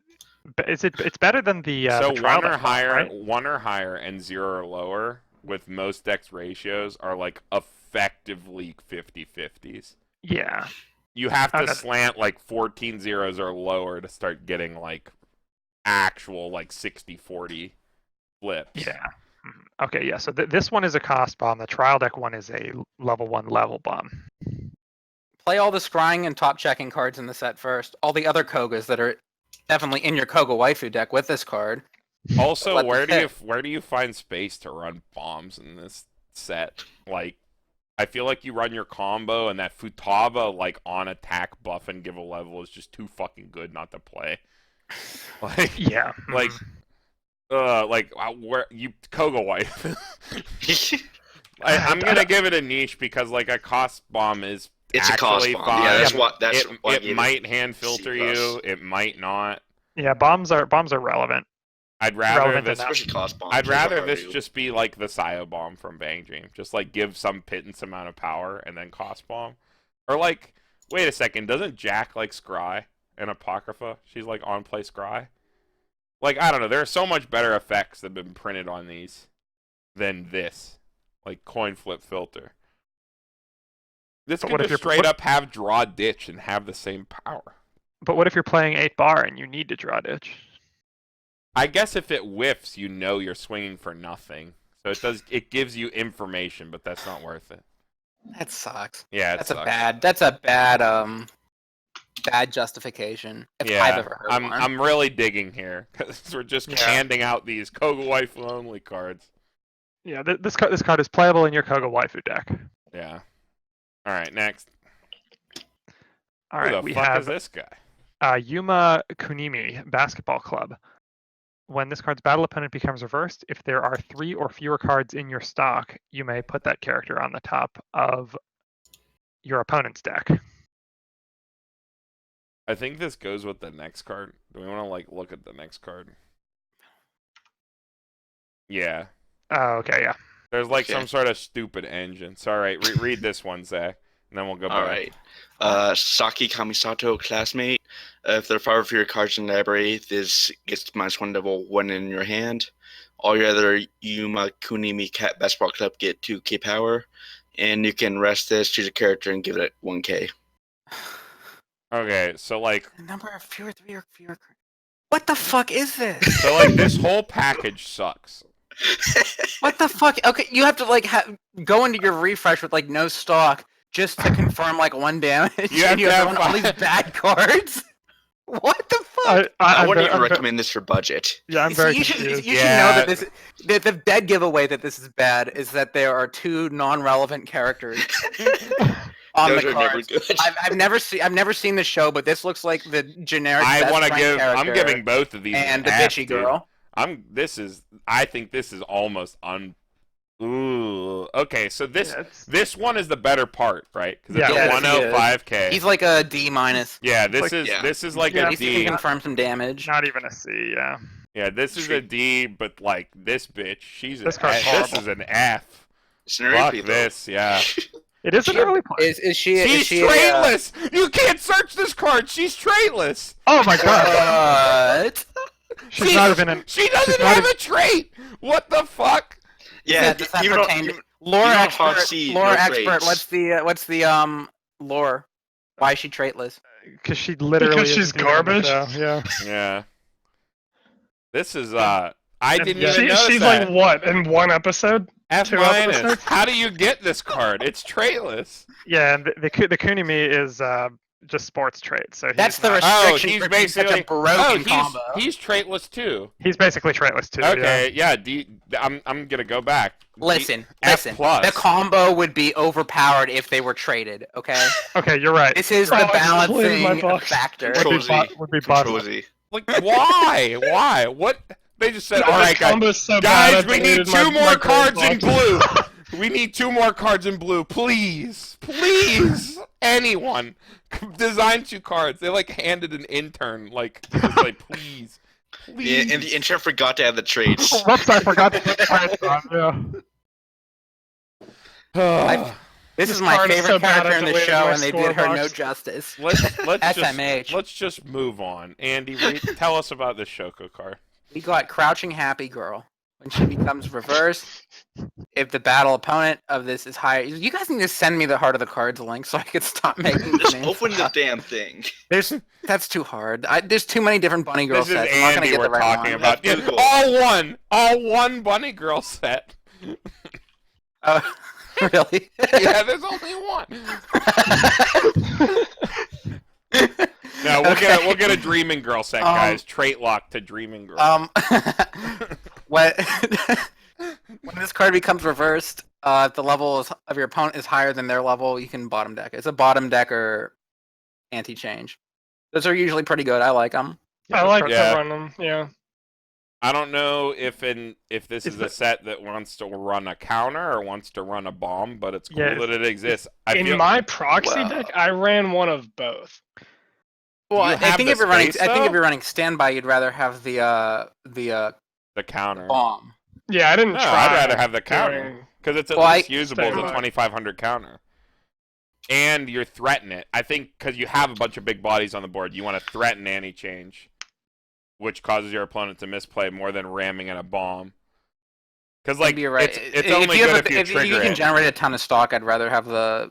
better than the So the trial 1 or deck, higher, right? 1 or higher, and 0 or lower with most decks ratios are like effectively 50-50s. Yeah. You have to Okay. slant like 14 zeros or lower to start getting like actual like 60-40 flips. Yeah. Mhm. Okay, yeah. So this one is a cost bomb. The trial deck one is a level 1 level bomb. play all the scrying and top checking cards in the set first. All the other Kogas that are definitely in your Koga waifu deck with this card. Also, Let where them do you find space to run bombs in this set? Like, I feel like you run your combo and that Futaba like on attack buff and give a level is just too fucking good not to play. Like, Yeah. like, where you Koga wife? I'm gonna give it a niche because like a cost bomb is It's a cost actually bomb. fine. Yeah, that's what. That's it what it might hand filter C+. you. It might not. Yeah, bombs are relevant. I'd rather Relevant this. enough. Especially cost bombs. I'd those are rather hard this to do. just be like the Sio bomb from Bang Dream. Just like give some pittance amount of power and then cost bomb. Or like, wait a second, doesn't Jack like Scry in Apocrypha? She's like on play Scry. Like, I don't know. There are so much better effects that have been printed on these than this. Like coin flip filter. This But could what if just you're- straight up have draw ditch and have the same power. But what if you're playing 8 bar and you need to draw ditch? I guess if it whiffs, you know you're swinging for nothing. So it gives you information, but that's not worth it. That sucks. Yeah, That's a bad bad justification if I've Yeah, ever heard one. I'm really digging here because we're just handing out these Koga waifu only cards. Yeah, this card is playable in your Koga waifu deck. Yeah. All right, next. All Who right, the we fuck have is this guy? Yuma Kunimi Basketball Club. When this card's battle opponent becomes reversed, if there are 3 or fewer cards in your stock, you may put that character on the top of your opponent's deck. I think this goes with the next card. Do we want to like look at the next card? Yeah. Oh, okay, yeah. There's like Okay. some sort of stupid engine. So, all right, read this one, Zach, and then we'll go back. All right. Saki Kamisato, classmate. If there are 5 of your cards in the library, this gets -1 level 1 in your hand. All your other Yuma Kunimi Cat Basketball Club get 2k power. And you can rest this, choose a character, and give it 1k. Okay, so like, The number of fewer 3 or fewer. What the fuck is this? so like this whole package sucks. What the fuck? Okay, you have to like go into your refresh with like no stock just to confirm like 1 damage. You have and you to have have all these bad cards. What the fuck? I wouldn't even recommend this for budget. Yeah, I'm So very you should confused. know that the dead giveaway that this is bad is that there are 2 non-relevant characters on Those the are never cards. good. I've never seen the show, but this looks like the generic. I want to give. I'm giving both of these and an the F, bitchy dude. girl. I think this is almost Ooh. Okay, so this Yeah, this one is the better part, right? Because Yeah. it's Yes, a he is. 105k. He's like a D minus. Yeah, this like- is like Yeah. a He D. can confirm some damage. Not even a C, yeah. Yeah, this is a D, but like this bitch, she's an This card's F. This horrible. is an F. It's an early Fuck play, though. this, yeah. It is an early play. Is she? She's is she traitless. You can't search this card. She's traitless. Oh my god! What? She's not even an. She doesn't not have a trait. What the fuck? Yeah, does that even though- pertain to- even- Lore You don't hard expert. see Lore no expert. traits. What's the lore? Why is she traitless? Because she literally. Because isn't she's even in the garbage? show, Yeah. Yeah. This is I didn't Yeah, even notice She's that. like what in 1 episode? F 2 minus. episodes? How do you get this card? It's traitless. Yeah, and the Kunimi is just sports trait, so That's he's the not- restriction he's for being such a basically broken combo. he's traitless too. He's basically traitless too. Okay, yeah. I'm gonna go back. Listen. F plus. The combo would be overpowered if they were traded. Okay. Yeah. Okay, you're right. This is Oh, the I completed my balancing box. factor. Control Would be, Z. would be Control bottom. Z. Like why? Why? What? They just said, all This right, guys. combo's so bad, Guys, I we need deleted my 2 more grade cards in box. blue. We need 2 more cards in blue, please, please. Anyone, design 2 cards. They like handed an intern like, just like please, please. Yeah, and the intern forgot to add the traits. Whoops, I forgot to put the traits on. Yeah. This This is my card is favorite so bad, character I in the deleted show, my and they score did her no box. justice. Let's just move on. Andy, tell us about this Shoko card. We got Crouching Happy Girl. When she becomes reversed, if the battle opponent of this is higher, you guys need to send me the Heart of the Cards link so I can stop making the Just same open the stuff. damn thing. That's too hard. There's too many different Bunny Girl This is sets. I'm not gonna Andy get we're the right talking one. about. That's Yeah, Google. all one Bunny Girl set. Really? Yeah, there's only one. No, we'll get a Dreaming Girl set, guys. Trait lock to Dreaming Girl. What? When this card becomes reversed, if the level of your opponent is higher than their level, you can bottom deck. It's a bottom decker anti-change. Those are usually pretty good. I like them. I like Yeah. to run them. Yeah. I don't know if this is a it- set that wants to run a counter or wants to run a bomb, but it's cool Yeah, that it exists. I In feel, my proxy Well- deck, I ran one of both. Well, you I have think the if you're running, space, I think though? if you're running standby, you'd rather have the the counter. bomb. Yeah, I didn't No, try. I'd rather have the counter doing- because it's at Well, least usable as a Standby. 2500 counter. And you're threatening it. I think because you have a bunch of big bodies on the board, you want to threaten anti-change, which causes your opponent to misplay more than ramming in a bomb. Because like Maybe you're right. it's only good if you if trigger you can it. generate a ton of stock, I'd rather have the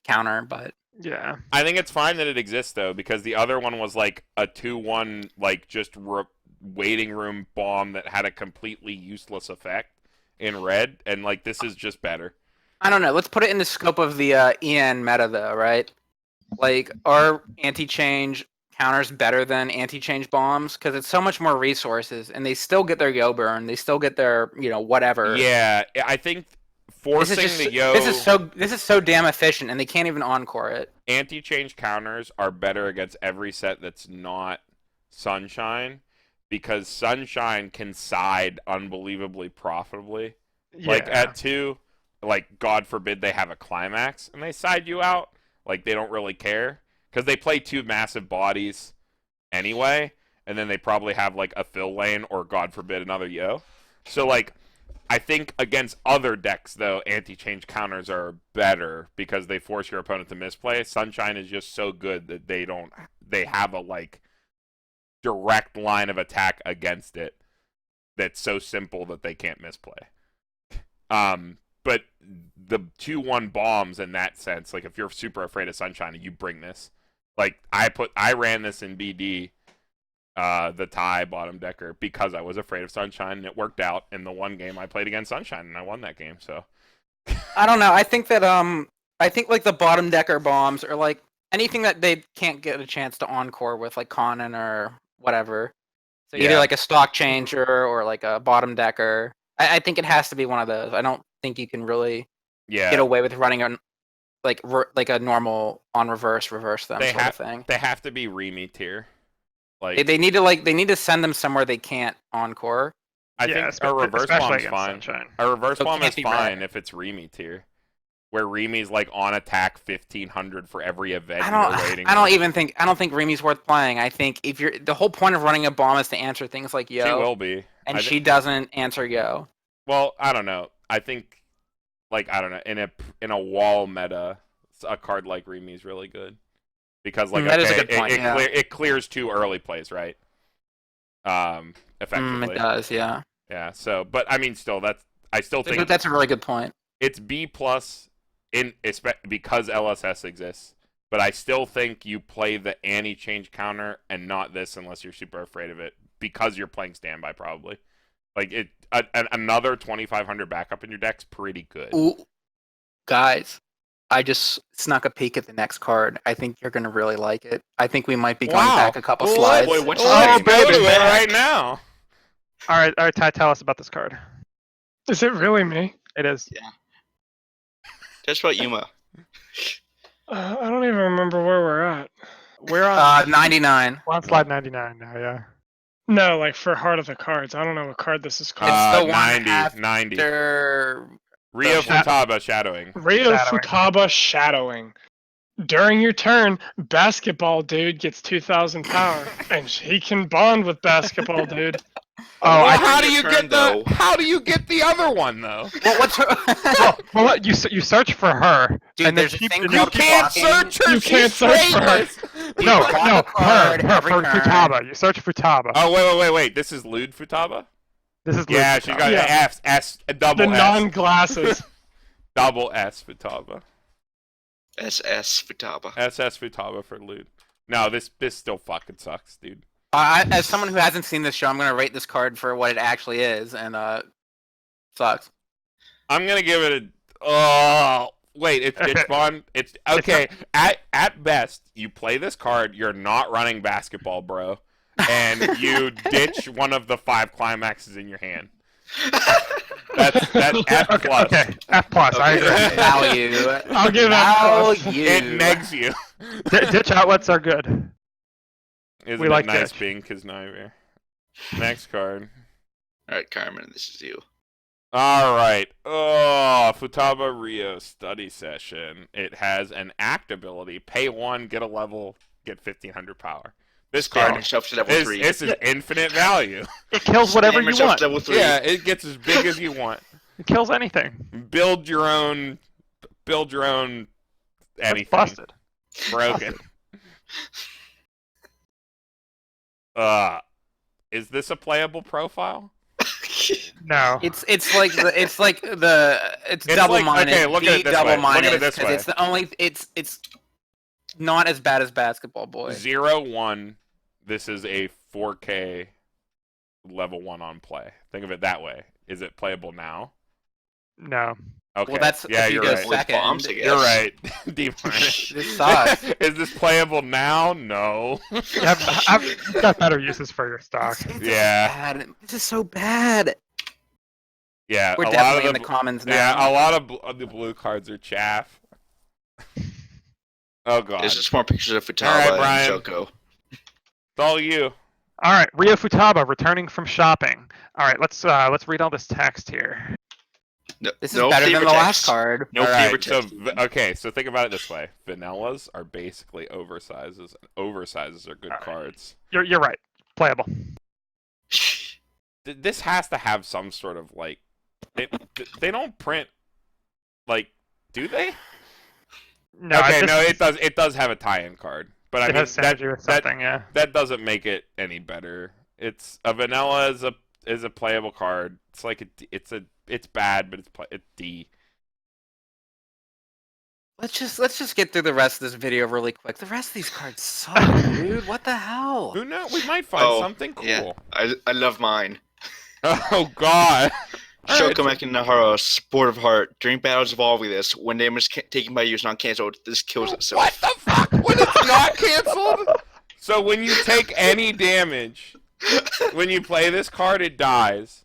counter. But Yeah. I think it's fine that it exists though, because the other one was like a 2-1, like just waiting room bomb that had a completely useless effect in red, and like this is just better. I don't know. Let's put it in the scope of the EN meta, though, right? Like, are anti-change counters better than anti-change bombs? Because it's so much more resources, and they still get their yo burn. They still get their, whatever. Yeah, I think forcing the yo This is so damn efficient, and they can't even encore it. anti-change counters are better against every set that's not Sunshine, because Sunshine can side unbelievably profitably. Like Yeah. at 2, like God forbid they have a climax and they side you out, like they don't really care because they play 2 massive bodies anyway, and then they probably have like a fill lane or God forbid another yo. So like I think against other decks though, anti-change counters are better because they force your opponent to misplay. Sunshine is just so good that they have a like direct line of attack against it that's so simple that they can't misplay. But the 2-1 bombs in that sense, like if you're super afraid of Sunshine, you bring this. Like I ran this in BD, the tie bottom decker because I was afraid of Sunshine, and it worked out in the one game I played against Sunshine, and I won that game. So I don't know. I think that like the bottom decker bombs are like anything that they can't get a chance to encore with, like Conan or whatever. So either Yeah. like a stock changer or like a bottom decker. I think it has to be one of those. I don't think you can really yeah, get away with running a like a normal on reverse them They sort have- of thing. they have to be Remy tier. Like They need to send them somewhere they can't encore. I Yeah, think a reverse especially bomb's against fine. Sunshine. A reverse So it bomb can't is be fine red. if it's Remy tier, where Remy's like on attack 1500 for every event I you're waiting. I don't think Remy's worth playing. I think if you're the whole point of running a bomb is to answer things like yo, She will be. and I she doesn't answer yo. Well, I don't know. I think, like, I don't know. In a wall meta, a card like Remy is really good because, like, That is a okay, good point, yeah. it clears 2 early plays, right? Effectively, It does, yeah. yeah. So, but I mean, still, I still think That's a really good point. it's B plus because LSS exists. But I still think you play the anti-change counter and not this unless you're super afraid of it because you're playing standby probably. Like another 2500 backup in your deck's pretty good. Ooh, guys, I just snuck a peek at the next card. I think you're gonna really like it. I think we might be going back a couple slides. Boy, what's Let's baby, go to it back. right now. All right, Ty, tell us about this card. Is it really me? It is. Just about Yuma. I don't even remember where we're at. We're on, 99. we're on slide 99 now, yeah. No, like for Heart of the Cards. I don't know what card this is called. It's the one 90. after Rio Sha- Futaba shadowing. Rio Shadowing. Futaba Shadowing. During your turn, Basketball Dude gets 2,000 power, and he can bond with Basketball Dude. Oh, Well, I how do your you turn, get though. how do you get the other one though? Well, what's her? well, what, you search for her, Dude, and then there's a she, thing and You called then can't blocking. search her. You She's can't search for her. frameless. no, block no, a card her every for turn. Futaba. You search Futaba. Oh wait. This is Lude Futaba. This is Yeah, Luke she Futaba. got Yeah. S The double S non-glasses. double S Futaba. SS Futaba. SS Futaba for Lude. No, this still fucking sucks, dude. As someone who hasn't seen this show, I'm gonna rate this card for what it actually is, and sucks. I'm gonna give it a. Oh wait, it's Okay. Ditch Bond. It's okay. At best, you play this card. You're not running basketball, bro, and you ditch one of the 5 climaxes in your hand. That's F Okay, plus. okay, F plus. I Okay. agree. Value. I'll give that Value. It negs you. Ditch outlets are good. Isn't We it like nice Ditch. being Kiznaiver? Next card. All right, Carmen, this is you. All right. Oh, Futaba Rio study session. It has an act ability. Pay 1, get a level, get 1500 power. This Spam card yourself to level is 3. this is infinite value. It kills whatever Spam you yourself want. to level 3. Yeah, it gets as big as you want. It kills anything. Build your own That's anything. busted. Broken. Is this a playable profile? No. It's double like- minus. okay, look at it this double way. Look at it minus, this 'cause way. it's the only it's not as bad as Basketball Boy. 0-1. This is a 4K level 1 on play. Think of it that way. Is it playable now? No. Okay. Well, that's yeah, if you you're go right. With bombs, I second. guess. You're right. D-minus. This sucks. Is this playable now? No. You've got better uses for your stock. Yeah. This is so bad. Yeah. We're a lot definitely of in the commons now. Yeah, a lot of the blue cards are chaff. Oh god. There's just more pictures of Futaba All right, and Brian. Shoko. It's all you. All right, Rio Futaba returning from shopping. All right, let's read all this text here. No, This is no better than flavor the last text. card. No All right, flavor so text. okay, so think about it this way: vanillas are basically oversizes. Oversizes are good All right. cards. You're right. Playable. This has to have some sort of like. They don't print. Like, do they? No, Okay, this no, is- it does have a tie-in card, but I it mean has synergy with something. Yeah. that doesn't make it any better. It's a vanilla is a playable card. It's like it's bad, but it's D. Let's just get through the rest of this video really quick. The rest of these cards suck, dude. What the hell? Who knows? We might find something cool. Yeah, I love mine. Oh god. All right. Shoko Makinahara, Sport of Heart. During battles involving this, when damage taken by you is not cancelled, this kills itself. What the fuck? When it's not canceled? So when you take any damage, when you play this card, it dies.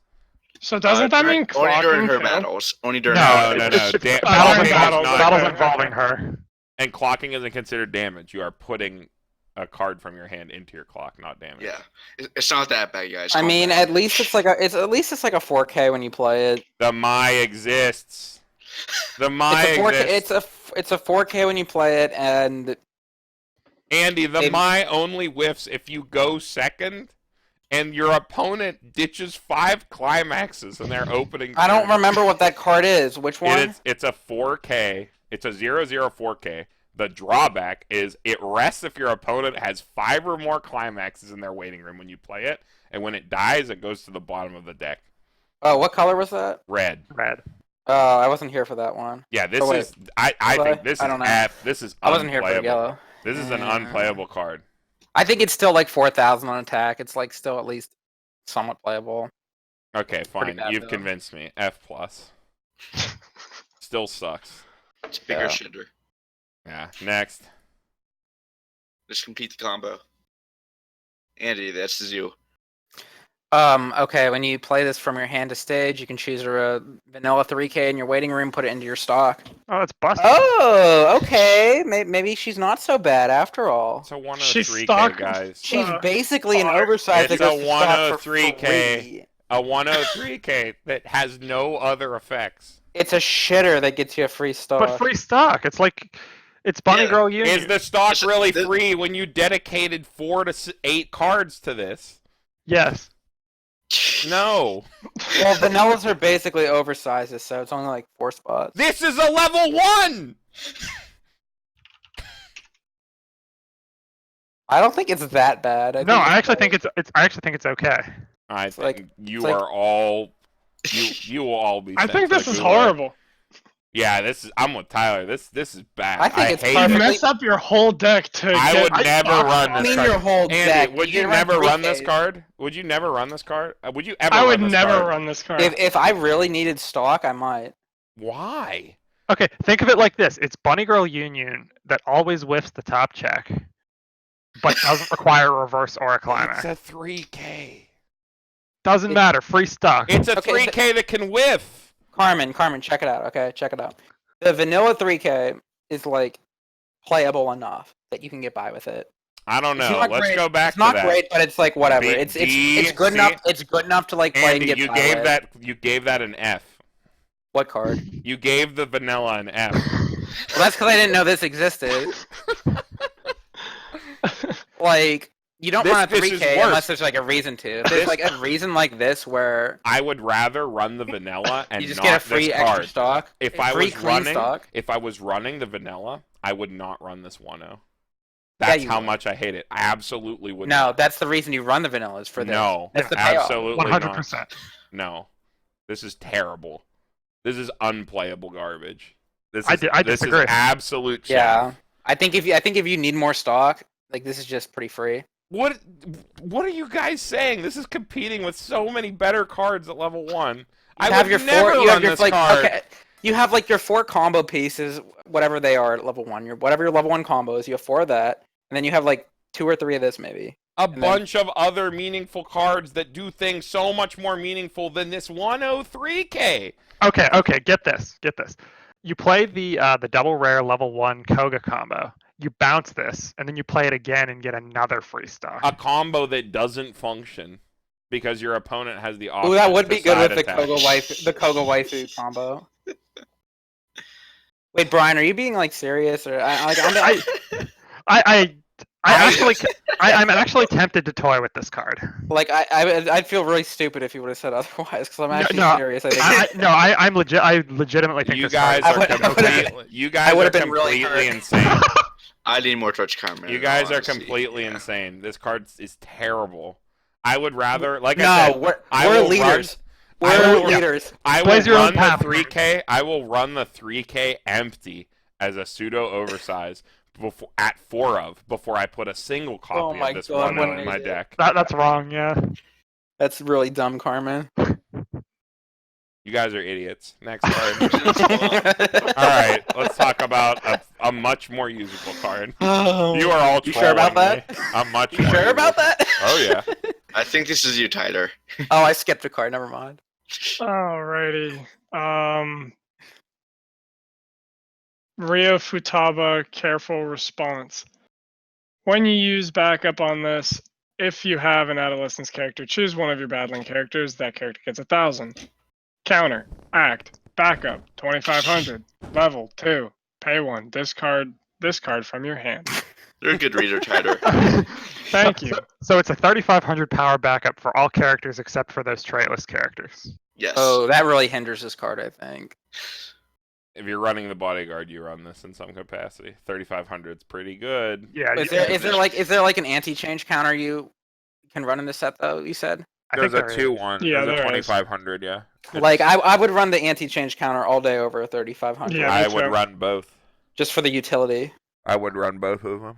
So doesn't that mean only during clocking her too? battles? Only during No, her no, battles. no. Battles Clocking is battles, not- battles okay. involving her. And clocking isn't considered damage. You are putting a card from your hand into your clock, not damage. Yeah, it's not that bad, guys. I Calm mean, down. at least it's like a 4K when you play it. The Mai exists. The Mai It's a 4K. exists. It's a 4K when you play it, and Andy, the It- Mai only whiffs if you go second and your opponent ditches 5 climaxes in their opening I don't turn. remember what that card is. Which one? It's a 4K. It's a 0/0 4K. The drawback is it rests if your opponent has 5 or more climaxes in their waiting room when you play it, and when it dies, it goes to the bottom of the deck. Oh, what color was that? Red. Red. Oh, I wasn't here for that one. Yeah, this Oh, wait. is. I Was think I? this I is don't know. F. This is. I wasn't here for the unplayable. yellow. This is an Yeah. unplayable card. I think it's still like 4,000 on attack. It's like still at least somewhat playable. Okay, fine. bad, You've though. convinced me. F plus. Still sucks. It's a bigger Yeah. shitter. Yeah. Next. Just complete the combo. Andy, that's you. Okay, when you play this from your hand to stage, you can choose a vanilla 3K in your waiting room, put it into your stock. Oh, that's busted. Oh, okay. Maybe she's not so bad after all. It's a 103K, She's stuck. guys. She's Uh, basically an far. oversized It's that goes a to stock for 103K. free. A 103K that has no other effects. It's a shitter that gets you a free stock. But free stock. It's like it's Bunnygirl Union. Is the stock Is it- really the- free when you dedicated 4 to 8 cards to this? Yes. No. Well, vanillas are basically oversizes, so it's only like 4 spots. This is a level 1! I don't think it's that bad. No, I actually think it's I actually think it's okay. I think like- you it's like- are all you will all be I sent think to this the is gulag. horrible. Yeah, I'm with Tyler. This is bad. I think it's hate You it. perfectly- mess up your whole deck to I get would never stock run I on this mean, card. your whole Andy, deck. would you can never run this 3Ks. card? Would you never run this card? Would you ever I would run this never card? run this card. If I really needed stock, I might. Why? Okay, think of it like this: it's Bunnygirl Union that always whiffs the top check, but doesn't require a reverse or a climax. It's a 3K. Doesn't it- matter. Free stock. It's a Okay, 3K that can whiff. Carmen, check it out. Okay, check it out. The vanilla 3K is like playable enough that you can get by with it. I don't It's know. not Let's great. go back It's not to that. great, but it's like whatever. B- It's D, good C- enough. It's good enough to like play Andy, and get you by gave with. you gave that an F. What card? You gave the vanilla an F. Well, that's because I didn't know this existed. Like, you don't run a This is 3K worse. unless there's like a reason to. If there's like a reason like this where I would rather run the vanilla and you just not get a free this extra card. stock. If a I free was clean running, stock. if I was running the vanilla, I would not run this 1-0. Yeah, That's you how would. much I hate it. I absolutely would. No, not. that's the reason you run the vanillas for this. No, That's the payoff. absolutely 100%. not. No, this is terrible. This is unplayable garbage. This I is, di- I this disagree. is absolute. Yeah, chaff. I think if you need more stock, like this is just pretty free. What are you guys saying? This is competing with so many better cards at level 1. I have would your never you have run your this like card. okay. You have like your 4 combo pieces, whatever they are at level 1. Whatever your level 1 combo is, you have 4 of that, and then you have like 2 or 3 of this maybe. A then- bunch of other meaningful cards that do things so much more meaningful than this 103k. Okay, get this. You play the double rare level 1 Koga combo. You bounce this, and then you play it again and get another free stock. A combo that doesn't function because your opponent has the option. Ooh, that would to be good side with attack. the Koga waifu combo. Wait, Brian, are you being like serious or I'm actually tempted to toy with this card. I'd feel really stupid if you would have said otherwise because I'm actually serious. I'm legit. I legitimately think You this guys card are is completely. You guys are completely insane. I need more Twitch Carmen. You guys are completely insane. This card is terrible. I would rather, like no, I said, we're leaders. We're leaders. I will Blaze your own run the path. 3K. I will run the 3K empty as a pseudo oversize at 4 of before I put a single copy my of this God, 1 in my idiot. deck. That's wrong. Yeah. That's really dumb, Carmen. You guys are idiots. Next card. All right, let's talk about a much more usable card. Oh, You are all you sure about trolling that? me. I'm much You more sure about usable. that? Oh yeah. I think this is you, Tyler. Oh, I skipped a card. Never mind. Alrighty. Rio Futaba, careful response. When you use backup on this, if you have an adolescence character, choose one of your battling characters. That character gets 1,000. Counter, act, backup, 2,500. Level 2, pay 1. Discard this card from your hand. You're a good reader, Tyler. Thank you. So it's a 3,500 power backup for all characters except for those traitless characters. Yes. Oh, that really hinders this card, I think. If you're running the bodyguard, you run this in some capacity. 3,500 is pretty good. Yeah. Is there like an anti-change counter you can run in this set though? You said. There's a there is. 2-1. Yeah, There's a there is. 2,500. Yeah. Like I would run the anti-change counter all day over a 3,500. Yeah. I me would too. run both. Just for the utility. I would run both of them.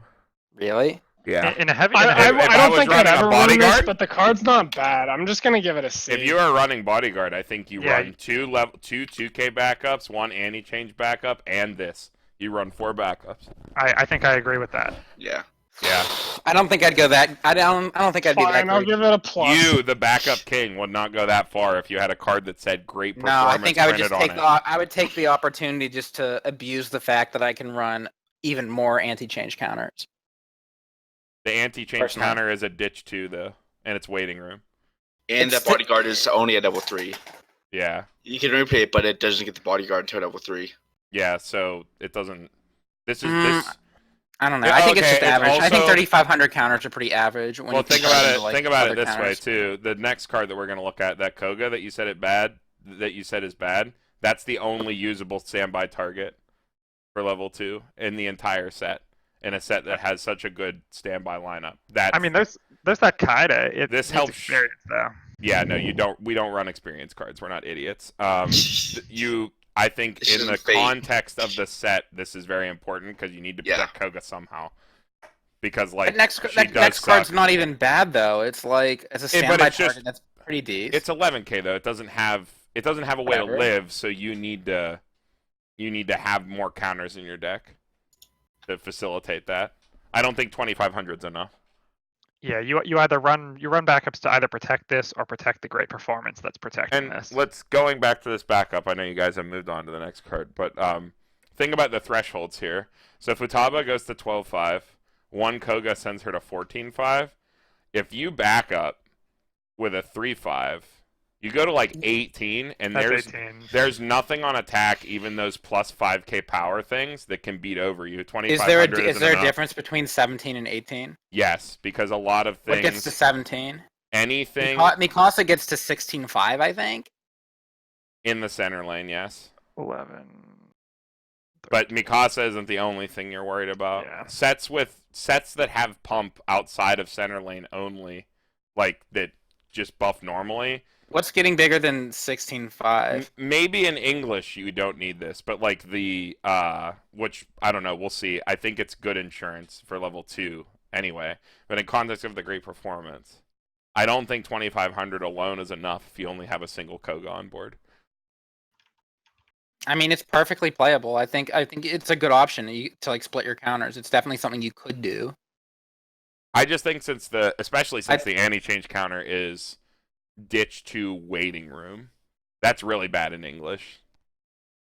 Really? Yeah. In a heavy. I If I don't was think I'd running a ever run this, bodyguard? but the card's not bad. I'm just gonna give it a C. If you are running bodyguard, I think you Yeah. run two 2K backups, 1 anti-change backup, and this. You run 4 backups. I think I agree with that. Yeah. Yeah. I don't think I'd go that. I don't think I'd be that. Fine, I'll great. give it a plus. You, the backup king, would not go that far if you had a card that said great No, performance I think I would printed just take on the. it. I would take the opportunity just to abuse the fact that I can run even more anti-change counters. The anti-change Personally. counter is a ditch 2, though, and it's waiting room. And It's that bodyguard is only at level 3. Yeah. You can replay it, but it doesn't get the bodyguard until level 3. Yeah, so it doesn't... This is... Mm, this. I don't know. Yeah, I think it's okay, just it's average. I think also- 3,500 counters are pretty average. When Well, you think compare about them it. to, like, Think about it other this way counters. too. The next card that we're gonna look at, that Koga that you said is bad. That's the only usable standby target for level 2 in the entire set. In a set that has such a good standby lineup. That I mean, there's that Kaida. It This needs helps- experience though. yeah, no, you don't. We don't run experience cards. We're not idiots. I think This in the isn't fate. context of the set, this is very important because you need to Yeah. protect Koga somehow. Because like That next she that does next card's suck. not even bad though. It's like as a Yeah, but standby it's just- target, that's pretty decent. It's 11K though. It doesn't have a way to Whatever. live, so you need to have more counters in your deck to facilitate that. I don't think 2,500 is enough. Yeah, you either run backups to either protect this or protect the great performance that's protecting And this. going back to this backup. I know you guys have moved on to the next card, but think about the thresholds here. So Futaba goes to 12.5. 1 Koga sends her to 14.5. If you back up with a 3.5, you go to like 18, and That's there's 18. there's nothing on attack, even those plus 5K power things that can beat over you. is 2,500 there isn't a enough. difference between 17 and 18? Yes, because a lot of What gets things, to 17? anything Mikasa gets to 16.5, I think. in the center lane, yes. 11. But Mikasa isn't the only thing you're worried about. Yeah. Sets that have pump outside of center lane only, like that just buff normally. What's getting bigger than 16.5? Maybe in English you don't need this, but like the which I don't know, we'll see. I think it's good insurance for level 2 anyway. But in context of the great performance, I don't think 2,500 alone is enough if you only have a single Koga on board. I mean, it's perfectly playable. I think it's a good option to like split your counters. It's definitely something you could do. I just think especially since the anti-change counter is ditch to waiting room, that's really bad in English.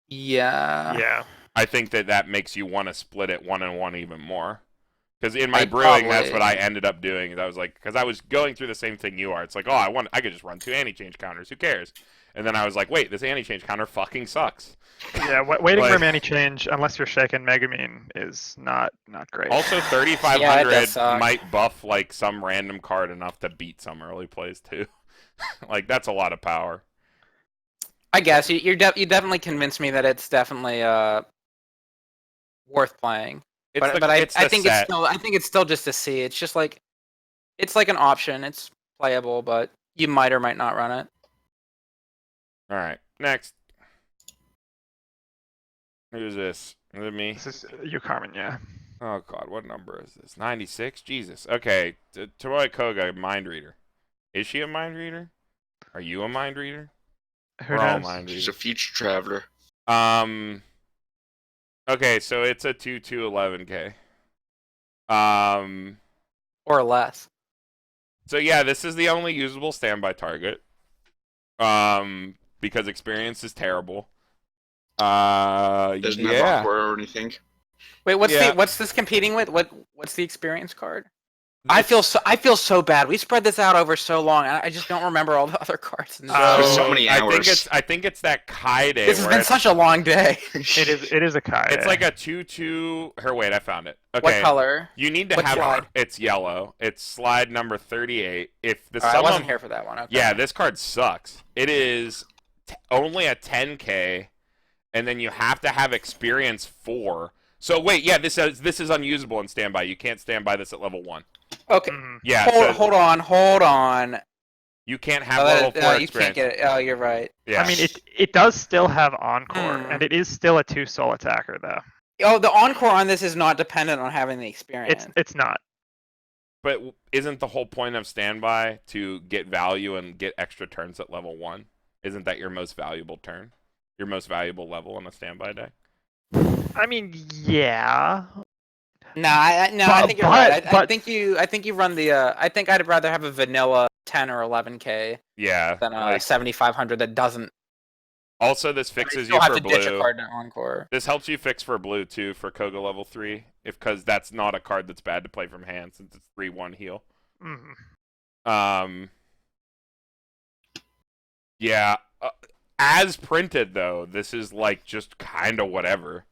Yeah. Yeah. I think that makes you want to split it 1-1 even more. Because in my brewing, that's what I ended up doing. Is I was like, because I was going through the same thing you are. It's like, oh, I could just run 2 anti-change counters. Who cares? And then I was like, wait, this anti-change counter fucking sucks. Yeah, waiting room anti-change, unless you're shaking Megumin, is not great. Also, 3,500 might buff like some random card enough to beat some early plays too. Like that's a lot of power. I guess you definitely convinced me that it's definitely worth playing. I think it's still just a C. It's just like it's like an option. It's playable, but you might or might not run it. All right, next. Who's this? Is it me? This is you, Carmen. Yeah. Oh God, what number is this? 96. Jesus. Okay, Tomoe Koga, mind reader. Is she a mind reader? Are you a mind reader? Who knows? She's a future traveler. Okay, so it's a 2/11K. Or less. So yeah, this is the only usable standby target. Because experience is terrible. Doesn't have encore or anything. Wait, what's this competing with? What's the experience card? I feel so bad. We spread this out over so long. I just don't remember all the other cards. So many hours. I think it's that Kaide. This has been such a long day. It is a Kaide. It's like a 2/2. Wait, I found it. Okay. What color? You need to have slide? It's yellow. It's slide number 38. If the I wasn't here for that one. Okay. Yeah, this card sucks. It is only a 10K, and then you have to have experience 4. So wait, yeah, this is unusable in standby. You can't standby this at level 1. Okay. Yeah. Hold on. You can't have level 4 experience. You can't get it. Oh, you're right. Yeah. I mean, it does still have encore, and it is still a 2 soul attacker though. Oh, the encore on this is not dependent on having the experience. It's not. But isn't the whole point of standby to get value and get extra turns at level 1? Isn't that your most valuable turn? Your most valuable level on a standby deck? I mean, yeah. I think you're right. I think you run the. I think I'd rather have a vanilla 10 or 11K. Yeah. Than a 7,500 that doesn't. Also, this fixes you have for to blue. Ditch a card in encore. This helps you fix for blue too for Koga level 3, because that's not a card that's bad to play from hand since it's 3/1 heal. Mm-hmm. Yeah. As printed though, this is like just kind of whatever.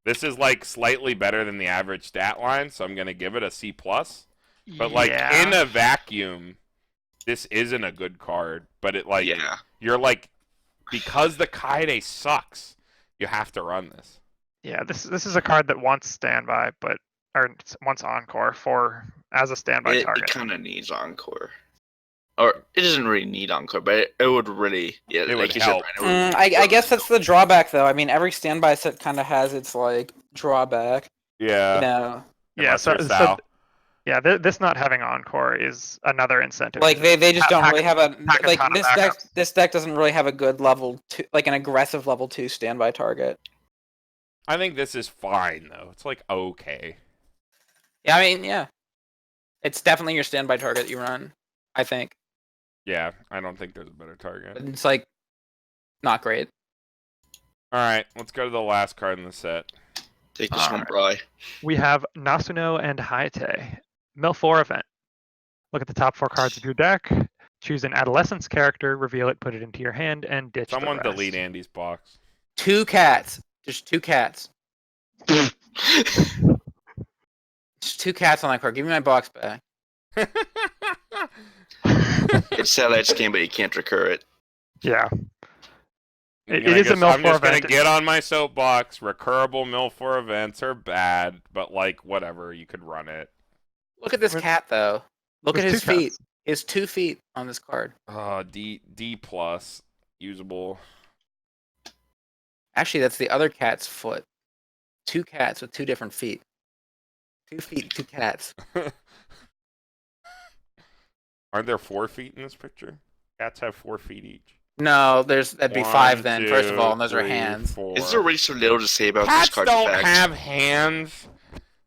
This is like slightly better than the average stat line, so I'm gonna give it a C+. But like in a vacuum, this isn't a good card. But it like you're like, because the Kaide sucks, you have to run this. Yeah, this is a card that wants standby, or wants encore as a standby target. It kind of needs encore. Or it doesn't really need encore, but it would really, it would help. I guess that's the drawback, though. I mean, every standby set kind of has its like drawback. Yeah. You know. Yeah. This not having encore is another incentive. Like they just don't really have this deck doesn't really have a good level 2, like an aggressive level 2 standby target. I think this is fine though. It's like okay. Yeah, I mean, yeah. It's definitely your standby target you run, I think. Yeah, I don't think there's a better target. It's like not great. All right, let's go to the last card in the set. Take this one, Bri. We have Nasuno and Haite. Mill 4 event. Look at the top 4 cards of your deck. Choose an adolescence character, reveal it, put it into your hand, and ditch the rest. Delete Andy's box. 2 cats. Just 2 cats. Just 2 cats on that card. Give me my box back. It's Satellite's game, but you can't recur it. Yeah. It is a Mill 4 event. I'm just going to get on my soapbox. Recurable Mill 4 events are bad, but like, whatever. You could run it. Look at this cat, though. Look at his feet. His 2 feet on this card. D+. Usable. Actually, that's the other cat's foot. 2 cats with 2 different feet. 2 feet, 2 cats. Aren't there 4 feet in this picture? Cats have 4 feet each. No, that'd be 5 then. One, First of all, two, and those are three, hands. four. Is there really so little to say about this Cats card's don't effects? have hands.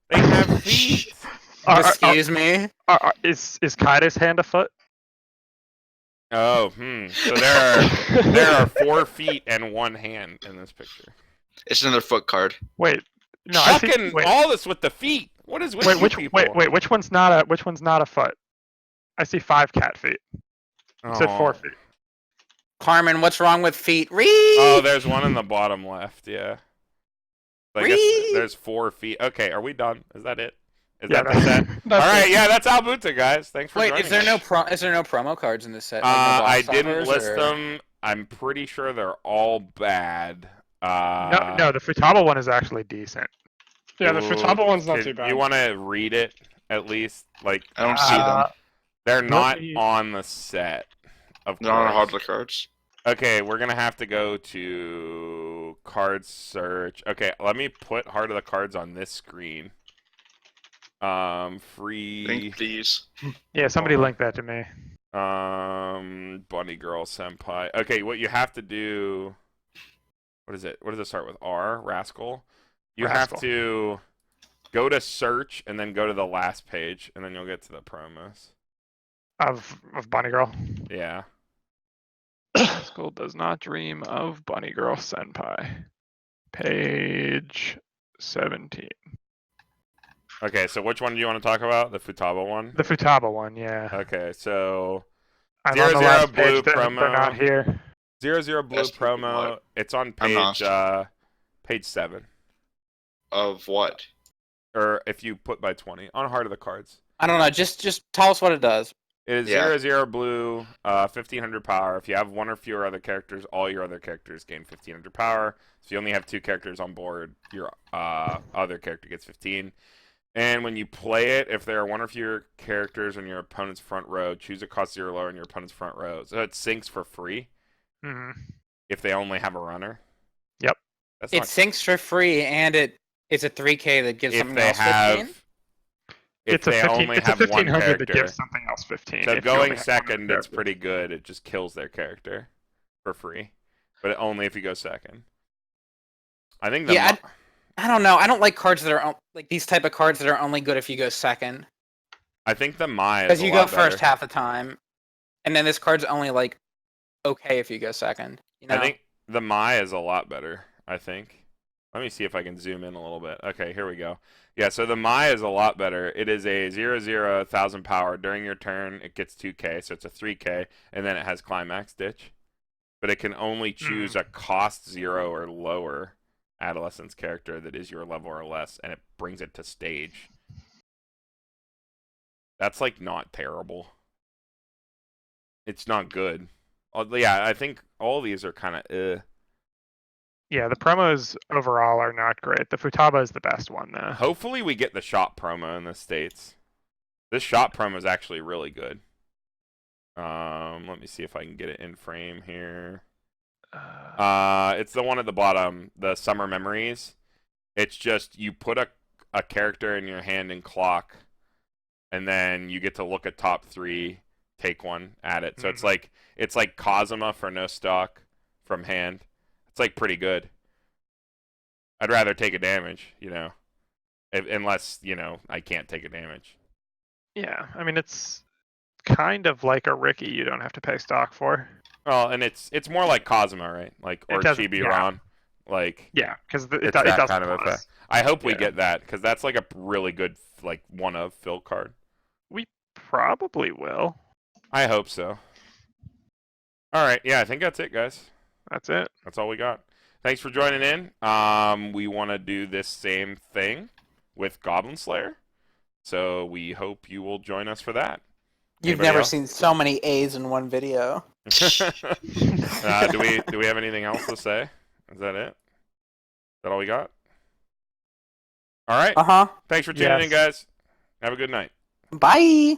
They have feet. Excuse me. Is Kaida's hand a foot? Oh, So there are 4 feet and 1 hand in this picture. It's another foot card. Wait, no, I see. Fucking Wait, all this with the feet. What is with wait, you which people? wait, which one's not a foot? I see 5 cat feet. You said 4 Oh. feet. Carmen, what's wrong with feet? Read. Oh, there's one in the bottom left. Yeah. I guess Whee! there's 4 feet. Okay, are we done? Is that it? Is Yeah, that the set? That's All right, it. yeah, that's Albuta, guys. Thanks for Wait, joining is there us. is there no promo cards in this set? Like no I box didn't offers, list or- them. I'm pretty sure they're all bad. No, the Futaba one is actually decent. Yeah, the Futaba one's not too bad. You want to read it at least? Like I don't see them. they're let not me- on the set. Of They're on course. hardler cards. Okay, we're gonna have to go to card search. Okay, let me put Heart of the Cards on this screen. Free. Link, please. Yeah, somebody Hold on. link that to me. Bunnygirl Senpai. Okay, what you have to do. What is it? What does it start with? R? Rascal? You Rascal. have to go to search and then go to the last page, and then you'll get to the promos. Of Bunny Girl. Yeah. School does not dream of Bunny Girl Senpai. Page 17. Okay, so which one do you want to talk about? The Futaba one? The Futaba one, yeah. Okay, so I'm Zero on the Zero last Blue page. They're promo. not here. 00 Blue Best movie promo. what? It's on I'm page lost. page 7. Of what? Or if you put by 20 on Heart of the Cards. I don't know. Just tell us what it does. It is Yeah. 00 Blue, 1500 power. If you have one or fewer other characters, all your other characters gain 1500 power. If you only have 2 characters on board, your other character gets 15. And when you play it, if there are one or fewer characters in your opponent's front row, choose a cost 0 lower in your opponent's front row. So it syncs for free Mhm. if they only have a runner. Yep. That's It not syncs for free, and it's a 3K that gives if something they else 15. have. If It's a they 15, only it's a have one 1500 character. that gives something else 15. So if you only going have one second, it's character. pretty good. It just kills their character for free, but only if you go second. I think. Yeah, I don't know. I don't like cards that are like these type of cards that are only good if you go second, I think the Mai is because a you go lot first better. half the time, and then this card's only like okay if you go second. You know? I think the Mai is a lot better. I think. Let me see if I can zoom in a little bit. Okay, here we go. Yeah, so the Mai is a lot better. It is a 0/0 1000 power. During your turn, it gets 2k, so it's a 3k, and then it has Climax Ditch. But it can only choose a cost 0 or lower adolescence character that is your level or less, and it brings it to stage. That's like not terrible. It's not good. Yeah, I think all these are kind of Yeah, the promos overall are not great. The Futaba is the best one, though. Hopefully we get the shop promo in the States. This shop promo is actually really good. Let me see if I can get it in frame here. It's the one at the bottom, the Summer Memories. It's just you put a character in your hand and clock, and then you get to look at top 3, take one, add it. So it's like Kazuma for no stock from hand. It's like pretty good. I'd rather take a damage, unless I can't take a damage. Yeah, I mean, it's kind of like a Ricky you don't have to pay stock for. Well, and it's more like Kazuma, right? Like, or It doesn't- Chibi yeah. Ron. Like, Yeah, because it it's does that kind of plus. effect. I hope we Yeah. get that, because that's like a really good, like, one of fill card. We probably will. I hope so. All right, yeah, I think that's it, guys. That's it. That's all we got. Thanks for joining in. We want to do this same thing with Goblin Slayer, so we hope you will join us for that. You've Anybody never else? seen so many A's in one video. Do we have anything else to say? Is that it? Is that all we got? All right. Uh huh. Thanks for tuning in, Yes. guys. Have a good night. Bye.